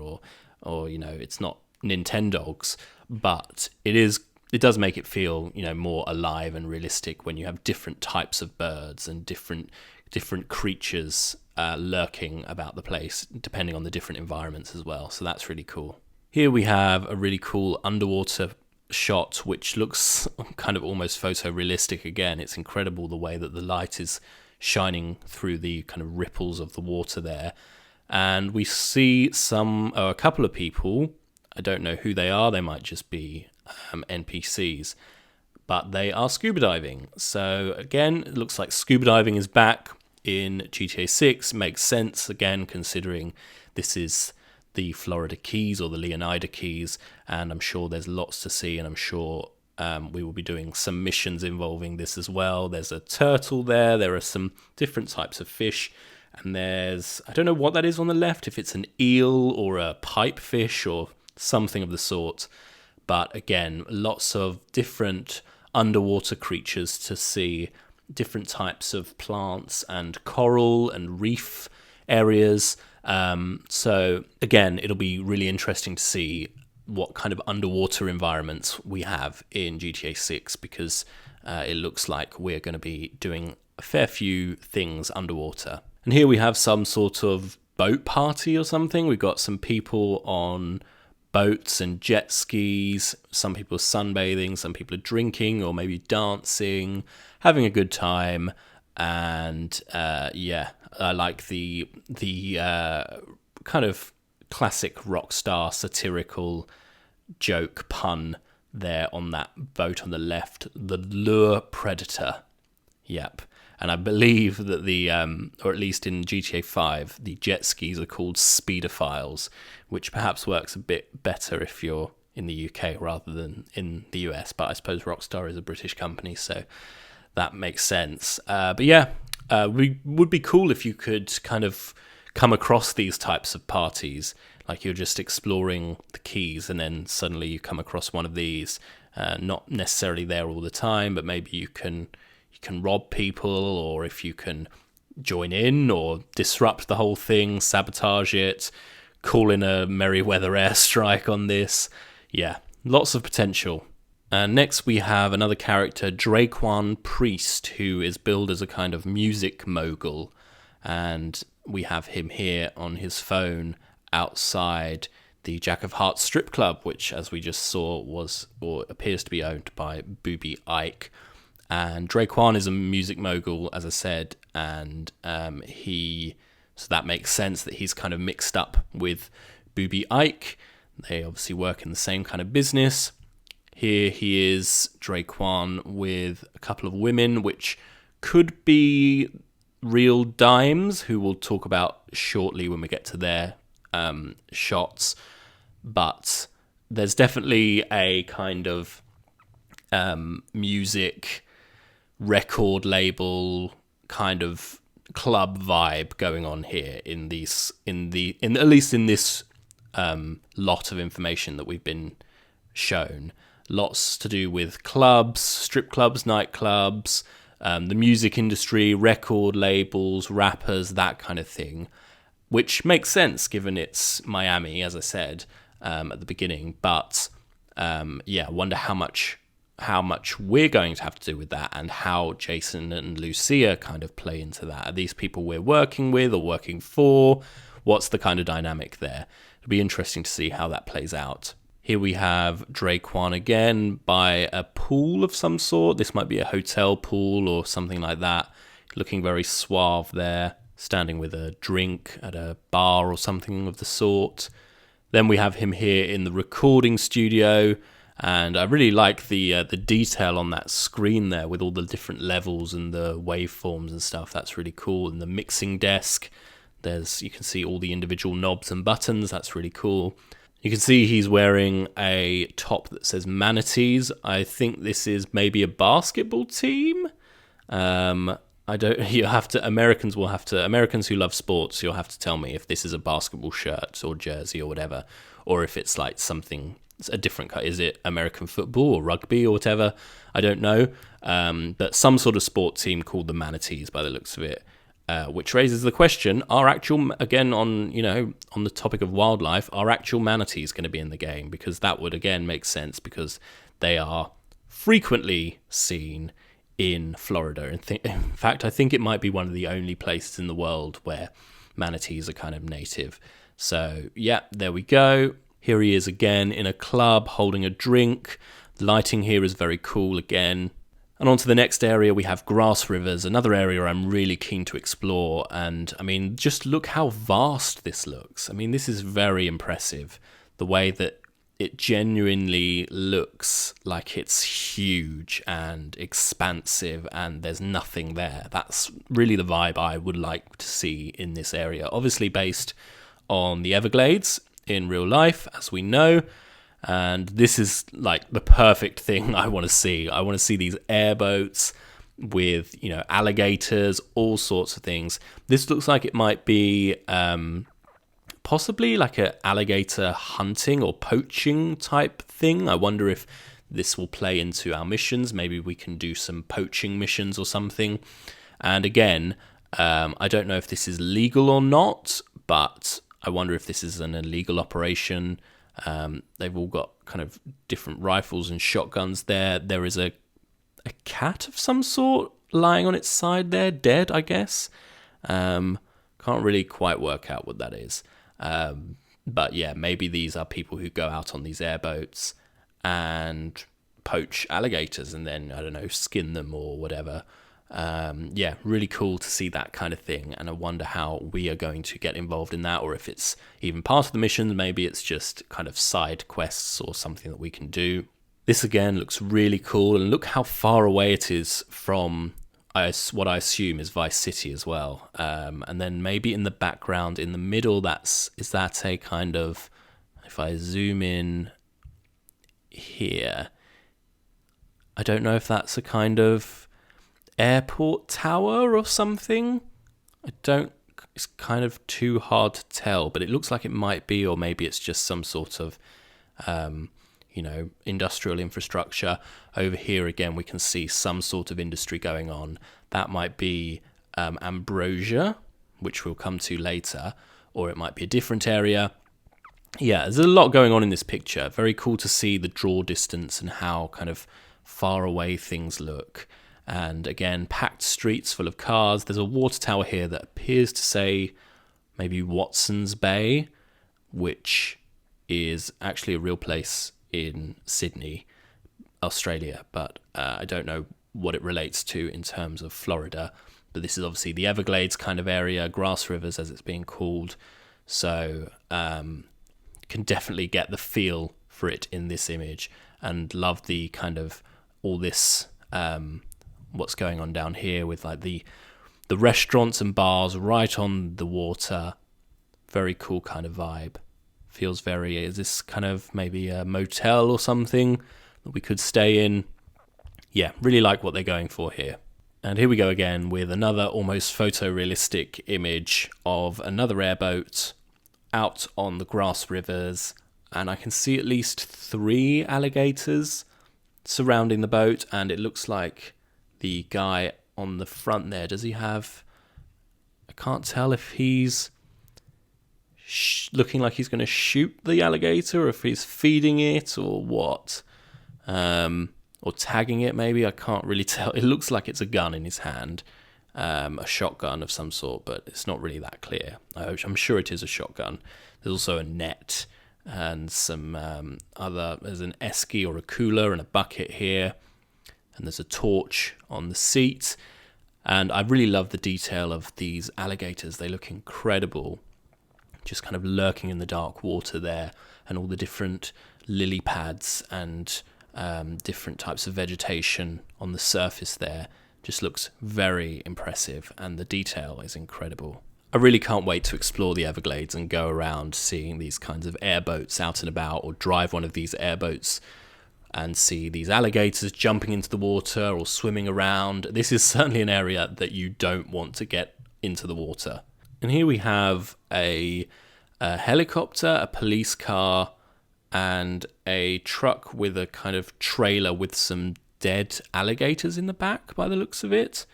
or you know, it's not Nintendogs, but it does make it feel, you know, more alive and realistic when you have different types of birds and different creatures lurking about the place, depending on the different environments as well. So that's really cool. Here we have a really cool underwater shot, which looks kind of almost photorealistic again. It's incredible the way that the light is shining through the kind of ripples of the water there. And we see a couple of people. I don't know who they are. They might just be NPCs, but they are scuba diving. So again, it looks like scuba diving is back in GTA 6. Makes sense, again, considering this is the Florida Keys or the Leonida Keys, and I'm sure there's lots to see, and I'm sure we will be doing some missions involving this as well. There's a turtle there are some different types of fish, and there's, I don't know what that is on the left, if it's an eel or a pipefish or something of the sort. But again, lots of different underwater creatures to see, different types of plants and coral and reef areas. So again, it'll be really interesting to see what kind of underwater environments we have in GTA 6, because it looks like we're going to be doing a fair few things underwater. And here we have some sort of boat party or something. We've got some people on boats and jet skis, some people are sunbathing, some people are drinking or maybe dancing, having a good time. And yeah, I like the kind of classic Rockstar satirical joke pun there on that boat on the left, the Lure Predator. Yep. And I believe that or at least in GTA 5, the jet skis are called speedophiles, which perhaps works a bit better if you're in the UK rather than in the US. But I suppose Rockstar is a British company, so that makes sense. But yeah, we would be cool if you could kind of come across these types of parties. Like you're just exploring the keys and then suddenly you come across one of these, not necessarily there all the time, but maybe you can rob people, or if you can join in or disrupt the whole thing, sabotage it, call in a Merryweather airstrike on this. Yeah, lots of potential. And next we have another character, Dracoan Priest, who is billed as a kind of music mogul. And we have him here on his phone outside the Jack of Hearts strip club, which, as we just saw, was or appears to be owned by Booby Ike. And Dracoan is a music mogul, as I said, and so that makes sense that he's kind of mixed up with Booby Ike. They obviously work in the same kind of business. Here he is, Dracoan, with a couple of women, which could be real dimes, who we'll talk about shortly when we get to their shots. But there's definitely a kind of music record label kind of club vibe going on here in at least in this lot of information that we've been shown. Lots to do with clubs, strip clubs, nightclubs, the music industry, record labels, rappers, that kind of thing, which makes sense given it's Miami, as I said at the beginning. But I wonder how much we're going to have to do with that, and how Jason and Lucia kind of play into that. Are these people we're working with or working for? What's the kind of dynamic there? It'll be interesting to see how that plays out. Here we have Dracoan again by a pool of some sort. This might be a hotel pool or something like that. Looking very suave there, standing with a drink at a bar or something of the sort. Then we have him here in the recording studio, and I really like the detail on that screen there with all the different levels and the waveforms and stuff. That's really cool. And the mixing desk, you can see all the individual knobs and buttons. That's really cool. You can see he's wearing a top that says Manatees. I think this is maybe a basketball team. Americans who love sports, you'll have to tell me if this is a basketball shirt or jersey or whatever, or if it's like something, a different kind. Is it American football or rugby or whatever? I don't know. But some sort of sport team called the Manatees by the looks of it. Which raises the question, again on the topic of wildlife, are actual manatees going to be in the game? Because that would again make sense, because they are frequently seen in Florida. In fact, I think it might be one of the only places in the world where manatees are kind of native. So yeah, there we go. Here he is again in a club holding a drink. The lighting here is very cool again. And on to the next area, we have Grass Rivers, another area I'm really keen to explore. And I mean, just look how vast this looks. I mean, this is very impressive. The way that it genuinely looks like it's huge and expansive and there's nothing there. That's really the vibe I would like to see in this area. Obviously based on the Everglades in real life, as we know. And this is like the perfect thing I want to see. I want to see these airboats with, alligators, all sorts of things. This looks like it might be possibly like an alligator hunting or poaching type thing. I wonder if this will play into our missions. Maybe we can do some poaching missions or something. And again, I don't know if this is legal or not, but I wonder if this is an illegal operation. They've all got kind of different rifles and shotguns there. There is a cat of some sort lying on its side there, dead, I guess. Can't really quite work out what that is. But yeah, maybe these are people who go out on these airboats and poach alligators and then, I don't know, skin them or whatever. Yeah, really cool to see that kind of thing, and I wonder how we are going to get involved in that, or if it's even part of the mission. Maybe it's just kind of side quests or something that we can do. This again looks really cool, and look how far away it is from what I assume is Vice City as well. And then maybe in the background, in the middle, is that a kind of, if I zoom in here, I don't know if that's a kind of airport tower or something. I don't It's kind of too hard to tell, but it looks like it might be, or maybe it's just some sort of, industrial infrastructure. Over here again, we can see some sort of industry going on. That might be Ambrosia, which we'll come to later, or it might be a different area. Yeah, there's a lot going on in this picture. Very cool to see the draw distance and how kind of far away things look. And again, packed streets full of cars. There's a water tower here that appears to say maybe Watson's Bay, which is actually a real place in Sydney, Australia, but I don't know what it relates to in terms of Florida. But this is obviously the Everglades kind of area, Grass Rivers as it's being called. So can definitely get the feel for it in this image, and love the kind of all this what's going on down here with like the restaurants and bars right on the water. Very cool kind of vibe. Feels very, is this kind of maybe a motel or something that we could stay in? Yeah, really like what they're going for here. And here we go again with another almost photorealistic image of another airboat out on the Grass Rivers, and I can see at least 3 alligators surrounding the boat, and it looks like the guy on the front there, does he have, I can't tell if he's looking like he's going to shoot the alligator, or if he's feeding it, or what, or tagging it maybe, I can't really tell. It looks like it's a gun in his hand, a shotgun of some sort, but it's not really that clear. I'm sure it is a shotgun. There's also a net and some there's an esky or a cooler and a bucket here, and there's a torch on the seat. And I really love the detail of these alligators. They look incredible, just kind of lurking in the dark water there, and all the different lily pads and different types of vegetation on the surface there. Just looks very impressive, and the detail is incredible. I really can't wait to explore the Everglades and go around seeing these kinds of airboats out and about, or drive one of these airboats and see these alligators jumping into the water or swimming around. This is certainly an area that you don't want to get into the water. And here we have a helicopter, a police car, and a truck with a kind of trailer with some dead alligators in the back by the looks of it.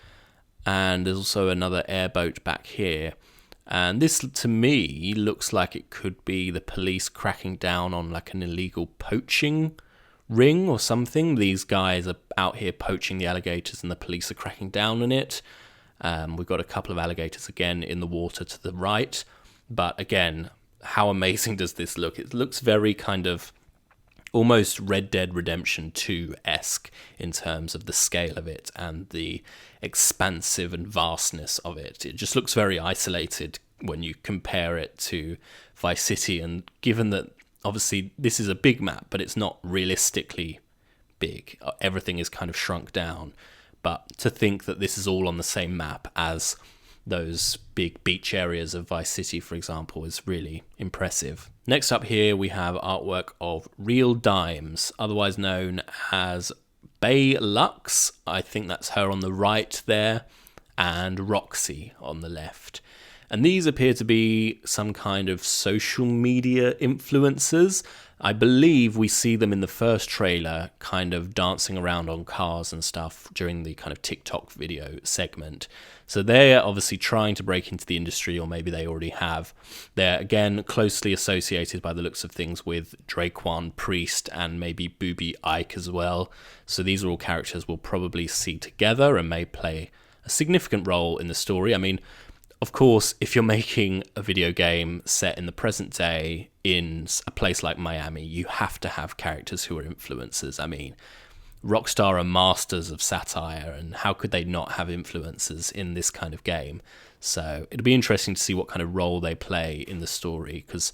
And there's also another airboat back here. And this, to me, looks like it could be the police cracking down on like an illegal poaching ring or something. These guys are out here poaching the alligators, and the police are cracking down on it. We've got a couple of alligators again in the water to the right. But again, how amazing does this look? It looks very kind of almost Red Dead Redemption 2-esque in terms of the scale of it and the expansive and vastness of it. It just looks very isolated when you compare it to Vice City, and given that obviously this is a big map, but it's not realistically big. Everything is kind of shrunk down. But to think that this is all on the same map as those big beach areas of Vice City, for example, is really impressive. Next up here, we have artwork of Real Dimes, otherwise known as Bay Lux. I think that's her on the right there, and Roxy on the left. And these appear to be some kind of social media influencers. I believe we see them in the first trailer kind of dancing around on cars and stuff during the kind of TikTok video segment. So they're obviously trying to break into the industry, or maybe they already have. They're, again, closely associated by the looks of things with Dracoan Priest and maybe Booby Ike as well. So these are all characters we'll probably see together and may play a significant role in the story. I mean, of course, if you're making a video game set in the present day in a place like Miami, you have to have characters who are influencers. I mean, Rockstar are masters of satire, and how could they not have influencers in this kind of game? So it'll be interesting to see what kind of role they play in the story, because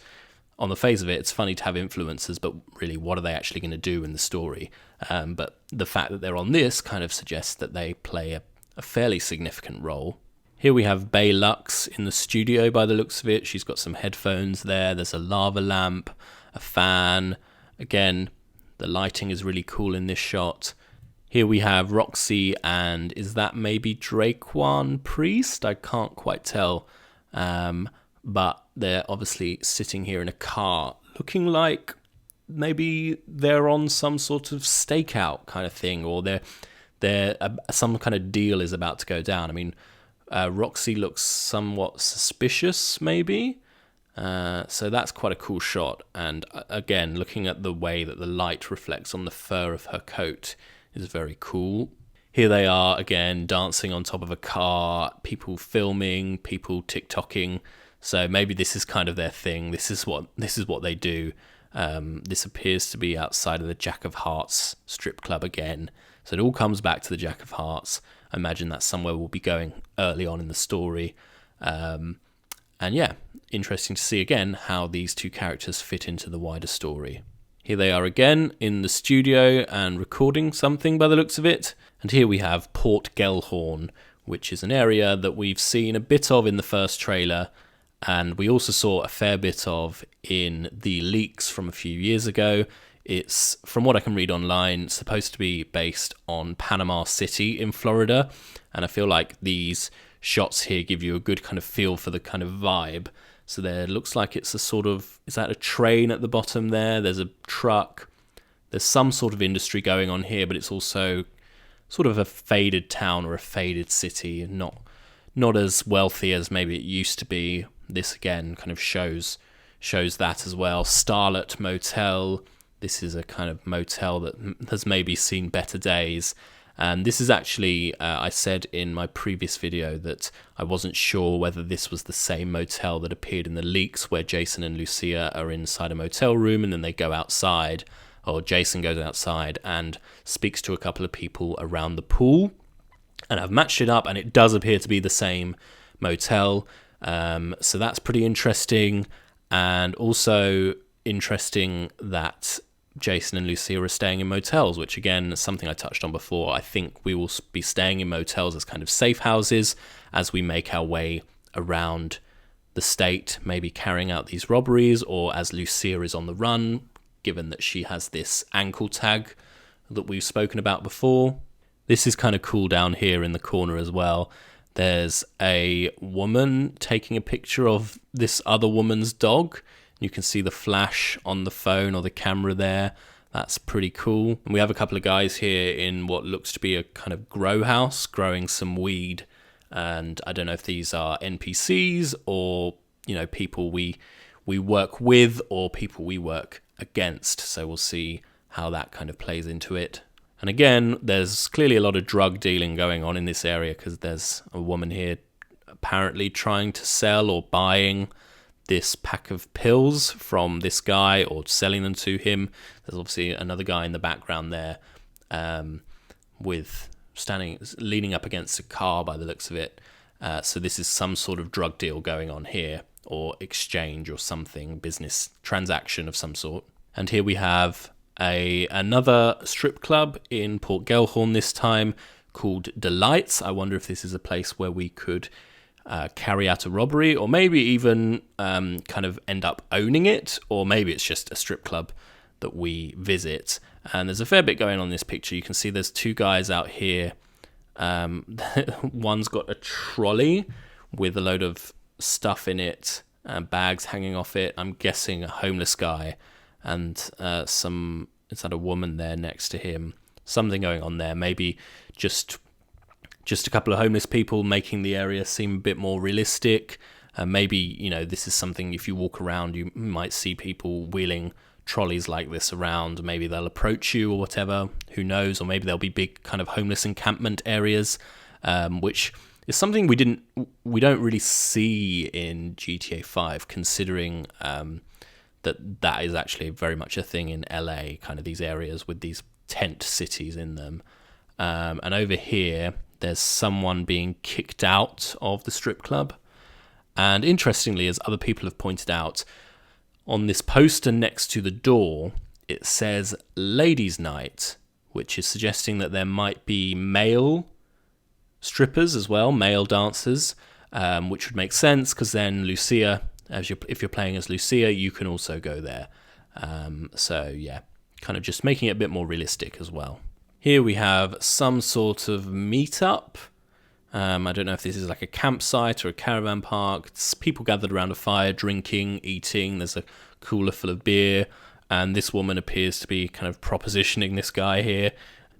on the face of it, it's funny to have influencers, but really, what are they actually going to do in the story? But the fact that they're on this kind of suggests that they play a fairly significant role. Here we have Bay Lux in the studio by the looks of it. She's got some headphones there. There's a lava lamp, a fan. Again, the lighting is really cool in this shot. Here we have Roxy, and is that maybe Dracoan Priest? I can't quite tell. But they're obviously sitting here in a car, looking like maybe they're on some sort of stakeout kind of thing, or they're some kind of deal is about to go down. I mean, Roxy looks somewhat suspicious, maybe. So that's quite a cool shot. And again, looking at the way that the light reflects on the fur of her coat is very cool. Here they are again, dancing on top of a car, people filming, people TikToking. So maybe this is kind of their thing. This is what they do. This appears to be outside of the Jack of Hearts strip club again. So it all comes back to the Jack of Hearts. I imagine that's somewhere we'll be going early on in the story. And yeah, interesting to see again how these two characters fit into the wider story. Here they are again in the studio and recording something by the looks of it. And here we have Port Gellhorn, which is an area that we've seen a bit of in the first trailer. And we also saw a fair bit of in the leaks from a few years ago. It's, from what I can read online, supposed to be based on Panama City in Florida. And I feel like these shots here give you a good kind of feel for the kind of vibe. So there looks like it's a sort of, is that a train at the bottom there? There's a truck. There's some sort of industry going on here, but it's also sort of a faded town or a faded city, not as wealthy as maybe it used to be. This again kind of shows that as well. Starlet Motel. This is a kind of motel that has maybe seen better days. And this is actually, I said in my previous video that I wasn't sure whether this was the same motel that appeared in the leaks where Jason and Lucia are inside a motel room and then they go outside, or Jason goes outside and speaks to a couple of people around the pool. And I've matched it up and it does appear to be the same motel. So that's pretty interesting. And also interesting that Jason and Lucia are staying in motels, which again is something I touched on before. I think we will be staying in motels as kind of safe houses as we make our way around the state, maybe carrying out these robberies, or as Lucia is on the run, given that she has this ankle tag that we've spoken about before. This is kind of cool down here in the corner as well. There's a woman taking a picture of this other woman's dog. You can see the flash on the phone or the camera there. That's pretty cool. And we have a couple of guys here in what looks to be a kind of grow house, growing some weed. And I don't know if these are NPCs or, you know, people we work with or people we work against. So we'll see how that kind of plays into it. And again, there's clearly a lot of drug dealing going on in this area because there's a woman here apparently trying to sell or buying this pack of pills from this guy or selling them to him. There's obviously another guy in the background there with leaning up against a car by the looks of it. So this is some sort of drug deal going on here, or exchange or something, business transaction of some sort. And here we have another strip club in Port Gellhorn this time called Delights. I wonder if this is a place where we could carry out a robbery, or maybe even kind of end up owning it, or maybe it's just a strip club that we visit. And there's a fair bit going on in this picture. You can see there's two guys out here. One's got a trolley with a load of stuff in it, bags hanging off it. I'm guessing a homeless guy, and is that a woman there next to him? Something going on there. Maybe just a couple of homeless people making the area seem a bit more realistic. Maybe, you know, this is something, if you walk around, you might see people wheeling trolleys like this around. Maybe they'll approach you or whatever, who knows? Or maybe there'll be big kind of homeless encampment areas, which is something we don't really see in GTA 5, considering that is actually very much a thing in LA, kind of these areas with these tent cities in them. And over here, there's someone being kicked out of the strip club. And interestingly, as other people have pointed out, on this poster next to the door, it says Ladies' Night, which is suggesting that there might be male strippers as well, male dancers, which would make sense because then Lucia, if you're playing as Lucia, you can also go there. So yeah, kind of just making it a bit more realistic as well. Here we have some sort of meetup. I don't know if this is like a campsite or a caravan park. It's people gathered around a fire, drinking, eating. There's a cooler full of beer, and this woman appears to be kind of propositioning this guy here.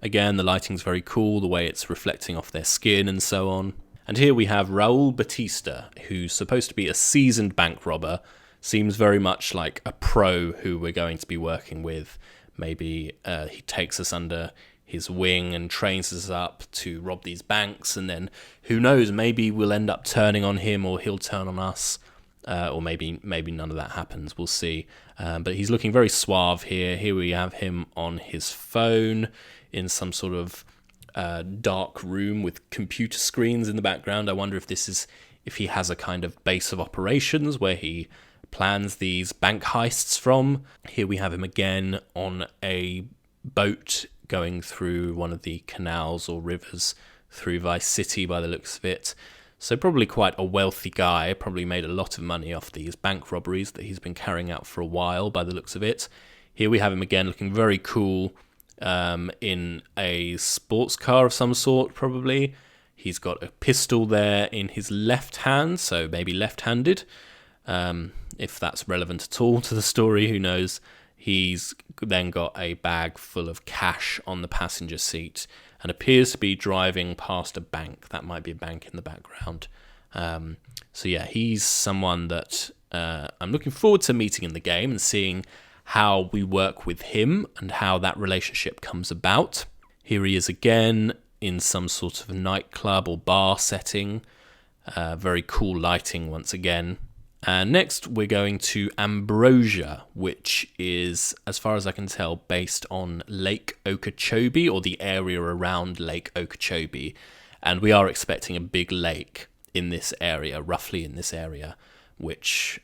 Again, the lighting's very cool, the way it's reflecting off their skin and so on. And here we have Raul Batista, who's supposed to be a seasoned bank robber. Seems very much like a pro who we're going to be working with. Maybe he takes us under his wing and trains us up to rob these banks, and then who knows, maybe we'll end up turning on him or he'll turn on us, or maybe none of that happens. We'll see. But he's looking very suave here. Here we have him on his phone in some sort of dark room with computer screens in the background. I wonder if he has a kind of base of operations where he plans these bank heists from. Here we have him again on a boat going through one of the canals or rivers through Vice City by the looks of it. So probably quite a wealthy guy, probably made a lot of money off these bank robberies that he's been carrying out for a while by the looks of it. Here we have him again looking very cool in a sports car of some sort, probably. He's got a pistol there in his left hand, so maybe left-handed. If that's relevant at all to the story, who knows. He's then got a bag full of cash on the passenger seat and appears to be driving past a bank. That might be a bank in the background. So yeah, he's someone that I'm looking forward to meeting in the game and seeing how we work with him and how that relationship comes about. Here he is again in some sort of nightclub or bar setting. Very cool lighting once again. And next we're going to Ambrosia, which is, as far as I can tell, based on Lake Okeechobee, or the area around Lake Okeechobee. And we are expecting a big lake in this area, roughly in this area, which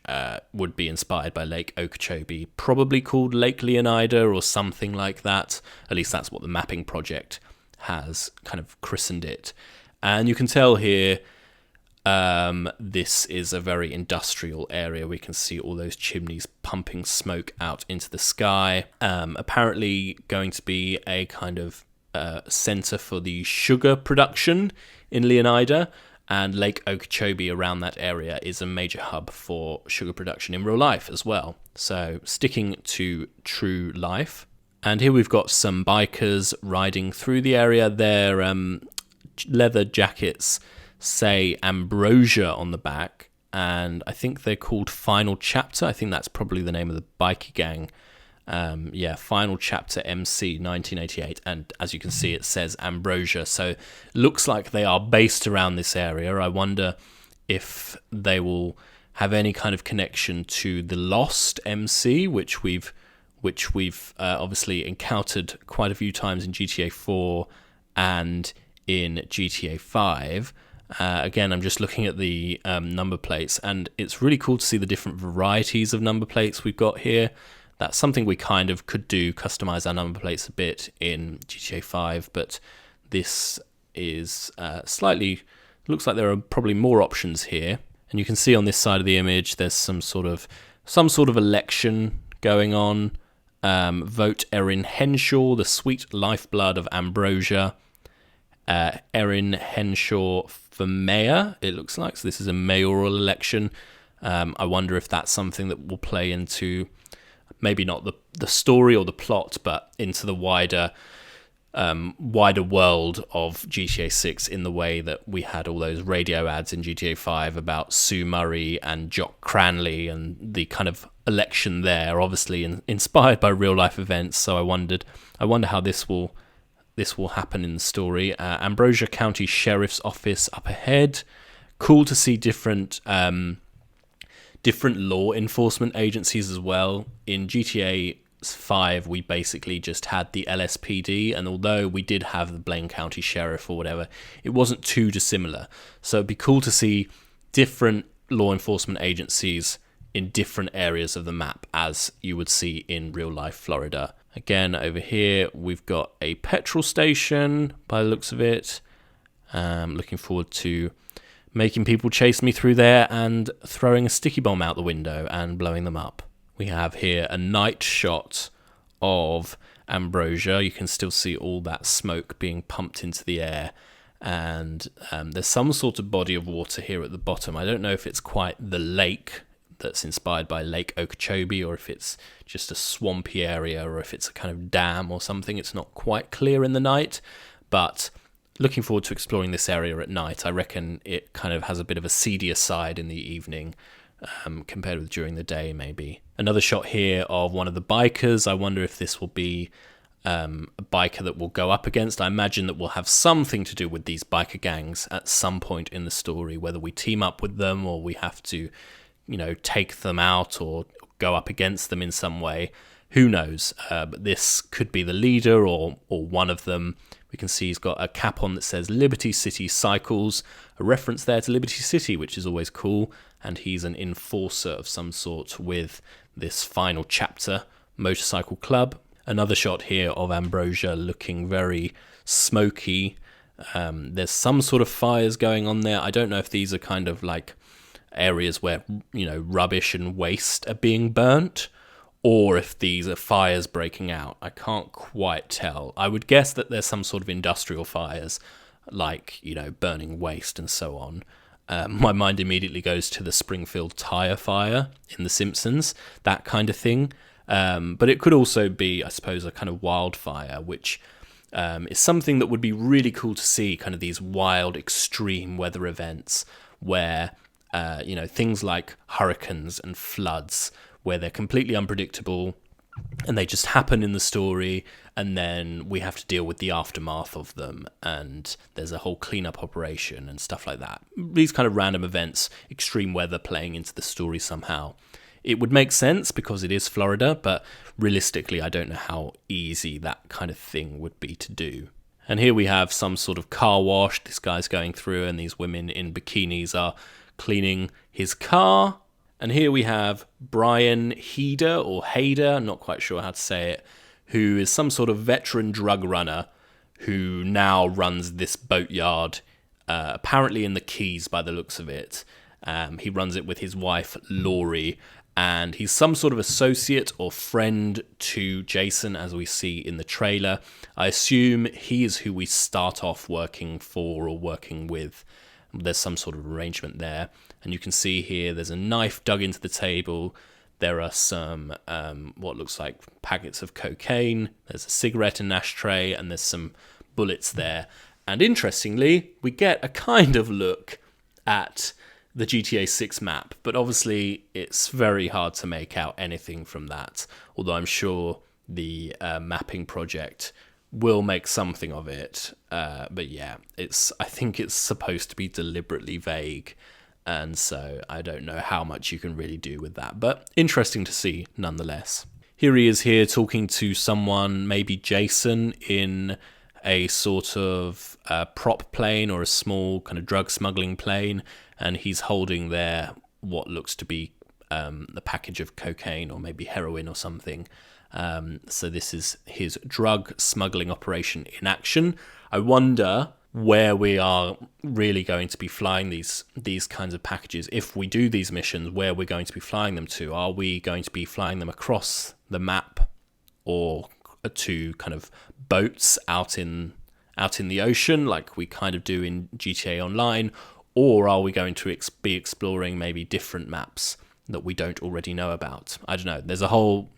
would be inspired by Lake Okeechobee, probably called Lake Leonida or something like that. At least that's what the mapping project has kind of christened it. And you can tell here, this is a very industrial area. We can see all those chimneys pumping smoke out into the sky. Apparently going to be a kind of centre for the sugar production in Leonida, and Lake Okeechobee around that area is a major hub for sugar production in real life as well. So sticking to true life. And here we've got some bikers riding through the area. Their leather jackets say Ambrosia on the back, and I think they're called Final Chapter. I think that's probably the name of the bikie gang. Final Chapter MC 1988, and as you can see it says Ambrosia, so it looks like they are based around this area. I wonder if they will have any kind of connection to the Lost MC, which we've obviously encountered quite a few times in GTA 4 and in GTA 5. Again, I'm just looking at the number plates, and it's really cool to see the different varieties of number plates we've got here. That's something we kind of could do, customize our number plates a bit in GTA 5, but this is looks like there are probably more options here. And you can see on this side of the image, there's some sort of election going on. Vote Erin Henshaw, the sweet lifeblood of Ambrosia. Erin Henshaw for mayor, it looks like. So this is a mayoral election. I wonder if that's something that will play into maybe not the story or the plot, but into the wider world of GTA 6 in the way that we had all those radio ads in GTA 5 about Sue Murray and Jock Cranley and the kind of election there, obviously inspired by real life events. So I wonder how this will happen in the story. Ambrosia County Sheriff's Office up ahead. Cool to see different law enforcement agencies as well. In GTA 5, we basically just had the LSPD, and although we did have the Blaine County Sheriff or whatever, it wasn't too dissimilar. So it'd be cool to see different law enforcement agencies in different areas of the map, as you would see in real life Florida. Again, over here, we've got a petrol station by the looks of it. Looking forward to making people chase me through there and throwing a sticky bomb out the window and blowing them up. We have here a night shot of Ambrosia. You can still see all that smoke being pumped into the air. And there's some sort of body of water here at the bottom. I don't know if it's quite the lake that's inspired by Lake Okeechobee, or if it's just a swampy area, or if it's a kind of dam or something. It's not quite clear in the night, but looking forward to exploring this area at night. I reckon it kind of has a bit of a seedier side in the evening compared with during the day, maybe. Another shot here of one of the bikers. I wonder if this will be a biker that we'll go up against. I imagine that we'll have something to do with these biker gangs at some point in the story, whether we team up with them or we have to, take them out or go up against them in some way. Who knows? But this could be the leader or one of them. We can see he's got a cap on that says Liberty City Cycles, a reference there to Liberty City, which is always cool. And he's an enforcer of some sort with this final chapter motorcycle club. Another shot here of Ambrosia looking very smoky. There's some sort of fires going on there. I don't know if these are kind of like areas where, rubbish and waste are being burnt, or if these are fires breaking out. I can't quite tell. I would guess that there's some sort of industrial fires, like, burning waste and so on. My mind immediately goes to the Springfield tire fire in The Simpsons, that kind of thing. But it could also be, I suppose, a kind of wildfire, which is something that would be really cool to see, kind of these wild, extreme weather events where, things like hurricanes and floods, where they're completely unpredictable and they just happen in the story, and then we have to deal with the aftermath of them, and there's a whole cleanup operation and stuff like that. These kind of random events, extreme weather playing into the story somehow. It would make sense because it is Florida, but realistically, I don't know how easy that kind of thing would be to do. And here we have some sort of car wash. This guy's going through, and these women in bikinis are cleaning his car. And here we have Brian Heder, or Hader, not quite sure how to say it, who is some sort of veteran drug runner who now runs this boatyard, apparently in the Keys by the looks of it. He runs it with his wife, Laurie, and he's some sort of associate or friend to Jason, as we see in the trailer. I assume he is who we start off working for or working with. There's some sort of arrangement there. And you can see here there's a knife dug into the table. There are some, what looks like packets of cocaine. There's a cigarette in an ashtray, and there's some bullets there. And interestingly, we get a kind of look at the GTA 6 map, but obviously it's very hard to make out anything from that, although I'm sure the mapping project will make something of it. But yeah, I think it's supposed to be deliberately vague, and so I don't know how much you can really do with that, but interesting to see nonetheless. Here he is here talking to someone, maybe Jason, in a sort of prop plane or a small kind of drug smuggling plane, and he's holding there what looks to be a package of cocaine or maybe heroin or something. So this is his drug smuggling operation in action. I wonder where we are really going to be flying these kinds of packages. If we do these missions, where we're going to be flying them to. Are we going to be flying them across the map, or to kind of boats out in the ocean like we kind of do in GTA Online, or are we going to be exploring maybe different maps that we don't already know about? I don't know. There's a whole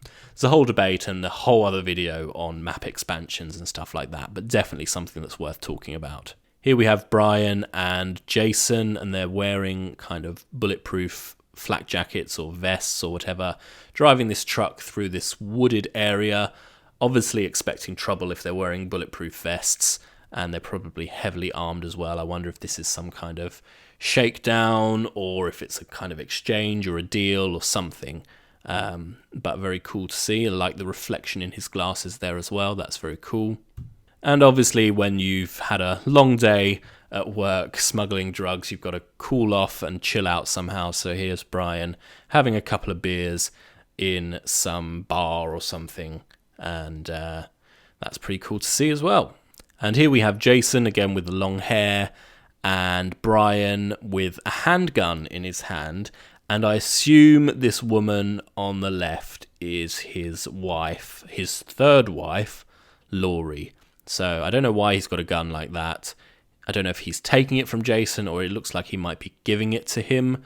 debate and a whole other video on map expansions and stuff like that, but definitely something that's worth talking about. Here we have Brian and Jason, and they're wearing kind of bulletproof flak jackets or vests or whatever, driving this truck through this wooded area, obviously expecting trouble if they're wearing bulletproof vests, and they're probably heavily armed as well. I wonder if this is some kind of shakedown, or if it's a kind of exchange or a deal or something. But very cool to see. I like the reflection in his glasses there as well. That's very cool. And obviously when you've had a long day at work smuggling drugs, you've got to cool off and chill out somehow. So here's Brian having a couple of beers in some bar or something, and that's pretty cool to see as well. And here we have Jason again with the long hair, and Brian with a handgun in his hand, and I assume this woman on the left is his wife, his third wife, Laurie. So I don't know why he's got a gun like that. I don't know if he's taking it from Jason or it looks like he might be giving it to him,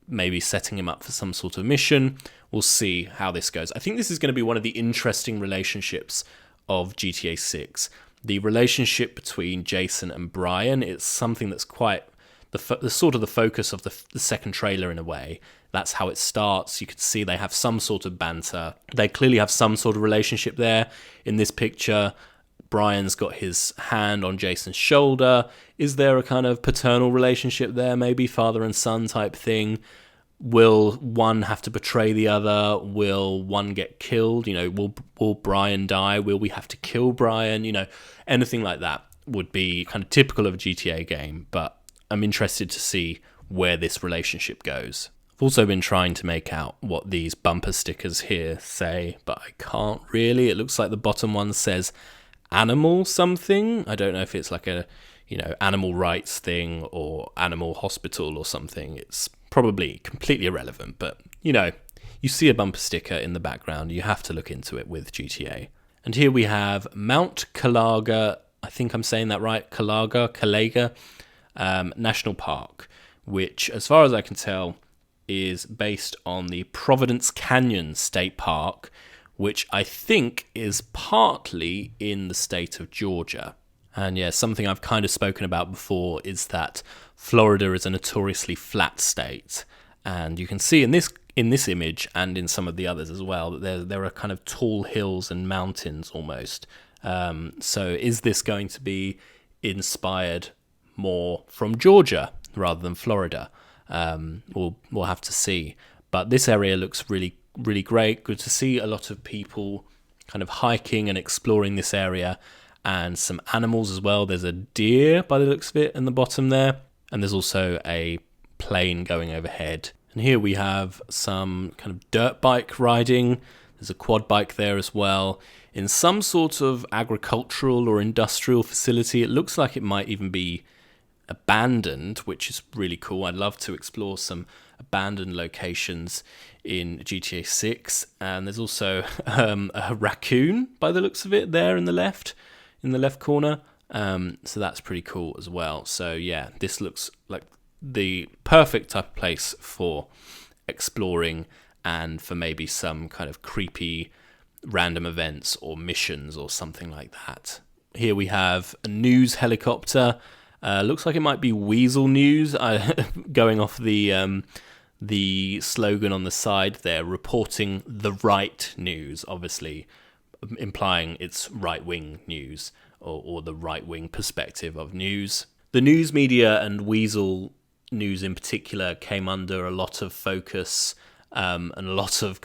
maybe setting him up for some sort of mission. We'll see how this goes. I think this is going to be one of the interesting relationships of GTA 6. The relationship between Jason and Brian, it's something that's quite the sort of the focus of the second trailer in a way. That's how it starts. You can see they have some sort of banter. They clearly have some sort of relationship there. In this picture, Brian's got his hand on Jason's shoulder. Is there a kind of paternal relationship there? Maybe father and son type thing? Will one have to betray the other? Will one get killed? Will Brian die? Will we have to kill Brian? Anything like that would be kind of typical of a GTA game, but I'm interested to see where this relationship goes. I've also been trying to make out what these bumper stickers here say, but I can't really. It looks like the bottom one says animal something. I don't know if it's like a, animal rights thing or animal hospital or something. It's probably completely irrelevant, but, you see a bumper sticker in the background. You have to look into it with GTA. And here we have Mount Calaga, I think I'm saying that right, Calaga National Park, which, as far as I can tell, is based on the Providence Canyon State Park, which I think is partly in the state of Georgia. And yeah, something I've kind of spoken about before is that Florida is a notoriously flat state. And you can see in this image and in some of the others as well that there are kind of tall hills and mountains almost. So is this going to be inspired more from Georgia rather than Florida? We'll have to see. But this area looks really, really great. Good to see a lot of people kind of hiking and exploring this area, and some animals as well. There's a deer by the looks of it in the bottom there, and there's also a plane going overhead. And here we have some kind of dirt bike riding. There's a quad bike there as well. In some sort of agricultural or industrial facility. It looks like it might even be abandoned, which is really cool. I'd love to explore some abandoned locations in GTA 6. And there's also a raccoon by the looks of it there in the left corner. So that's pretty cool as well. So yeah, this looks like the perfect type of place for exploring and for maybe some kind of creepy random events or missions or something like that. Here we have a news helicopter. Looks like it might be Weasel News, going off the slogan on the side there, reporting the right news, obviously implying it's right-wing news or the right-wing perspective of news. The news media and Weasel News in particular came under a lot of focus and a lot of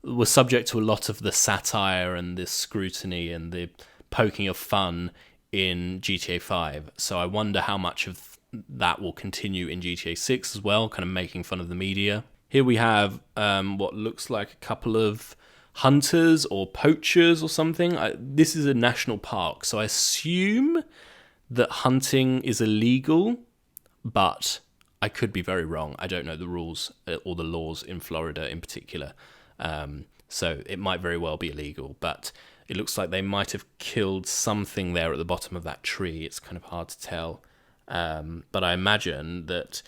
was subject to a lot of the satire and the scrutiny and the poking of fun in GTA 5. So I wonder how much of that will continue in GTA 6 as well, kind of making fun of the media. Here we have what looks like a couple of hunters or poachers or something. This is a national park, so I assume that hunting is illegal, but I could be very wrong. I don't know the rules or the laws in Florida in particular. So it might very well be illegal, but it looks like they might have killed something there at the bottom of that tree. It's kind of hard to tell. But I imagine that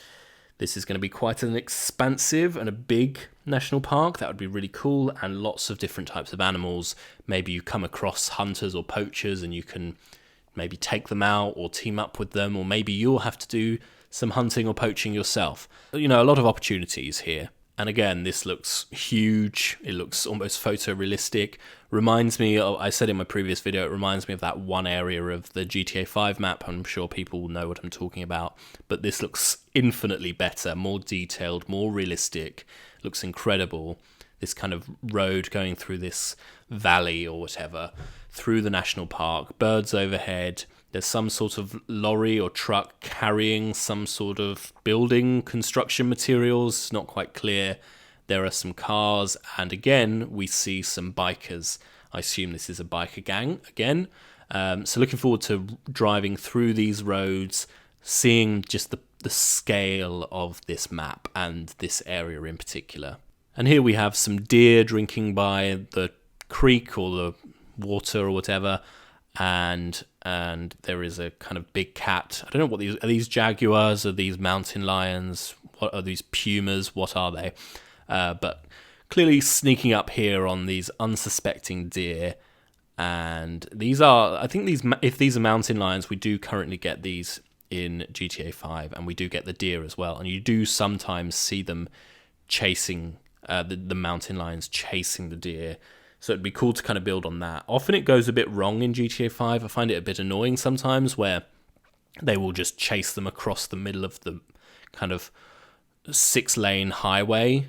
this is going to be quite an expansive and a big national park. That would be really cool, and lots of different types of animals. Maybe you come across hunters or poachers and you can maybe take them out or team up with them, or maybe you'll have to do some hunting or poaching yourself. A lot of opportunities here. And again, this looks huge. It looks almost photorealistic. Reminds me, I said in my previous video, it reminds me of that one area of the GTA 5 map. I'm sure people will know what I'm talking about. But this looks infinitely better, more detailed, more realistic. Looks incredible. This kind of road going through this valley or whatever, through the national park, birds overhead. There's some sort of lorry or truck carrying some sort of building construction materials, not quite clear. There are some cars, and again, we see some bikers. I assume this is a biker gang again. So looking forward to driving through these roads, seeing just the scale of this map and this area in particular. And here we have some deer drinking by the creek or the water or whatever. and there is a kind of big cat. I don't know what these are. These jaguars? Are these mountain lions? What are these pumas? What are they? But clearly sneaking up here on these unsuspecting deer. And these are, I think if these are mountain lions, we do currently get these in GTA 5, and we do get the deer as well. And you do sometimes see them chasing, the mountain lions chasing the deer. So it'd be cool to kind of build on that. Often it goes a bit wrong in GTA 5. I find it a bit annoying sometimes where they will just chase them across the middle of the kind of 6-lane highway,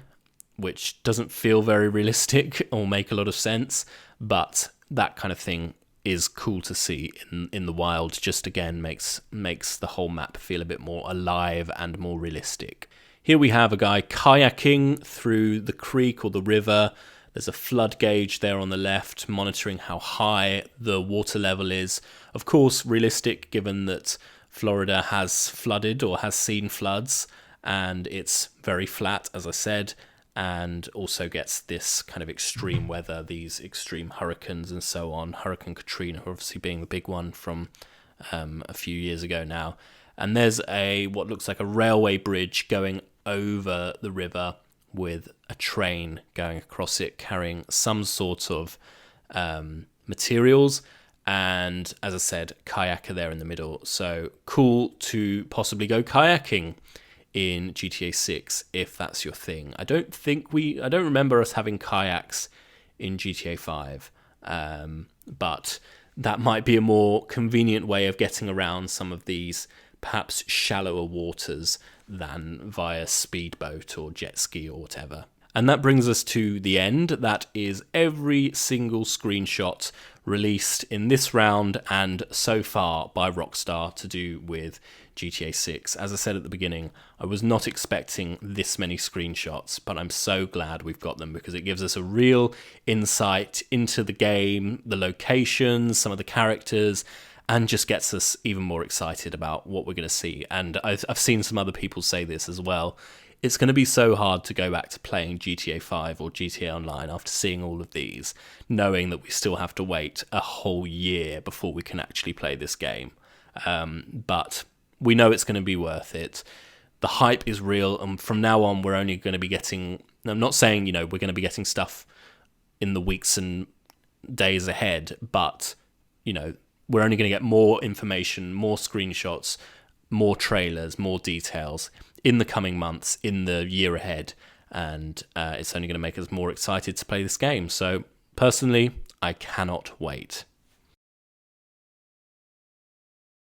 which doesn't feel very realistic or make a lot of sense. But that kind of thing is cool to see in the wild. Just again makes the whole map feel a bit more alive and more realistic. Here we have a guy kayaking through the creek or the river. There's a flood gauge there on the left, monitoring how high the water level is. Of course, realistic, given that Florida has flooded or has seen floods, and it's very flat, as I said, and also gets this kind of extreme weather, these extreme hurricanes and so on. Hurricane Katrina obviously being the big one from a few years ago now. And there's what looks like a railway bridge going over the river with a train going across it carrying some sort of materials. And as I said, kayaker there in the middle. So cool to possibly go kayaking in GTA 6 if that's your thing. I don't remember us having kayaks in GTA 5, but that might be a more convenient way of getting around some of these perhaps shallower waters than via speedboat or jet ski or whatever. And that brings us to the end. That is every single screenshot released in this round and so far by Rockstar to do with GTA 6. As I said at the beginning, I was not expecting this many screenshots, but I'm so glad we've got them because it gives us a real insight into the game, the locations, some of the characters, and just gets us even more excited about what we're going to see. And I've seen some other people say this as well. It's going to be so hard to go back to playing GTA 5 or GTA Online after seeing all of these, knowing that we still have to wait a whole year before we can actually play this game. But we know it's going to be worth it. The hype is real, and from now on, we're only going to be getting... I'm not saying, we're going to be getting stuff in the weeks and days ahead, but, we're only going to get more information, more screenshots, more trailers, more details in the coming months, in the year ahead, and it's only going to make us more excited to play this game. So, personally, I cannot wait.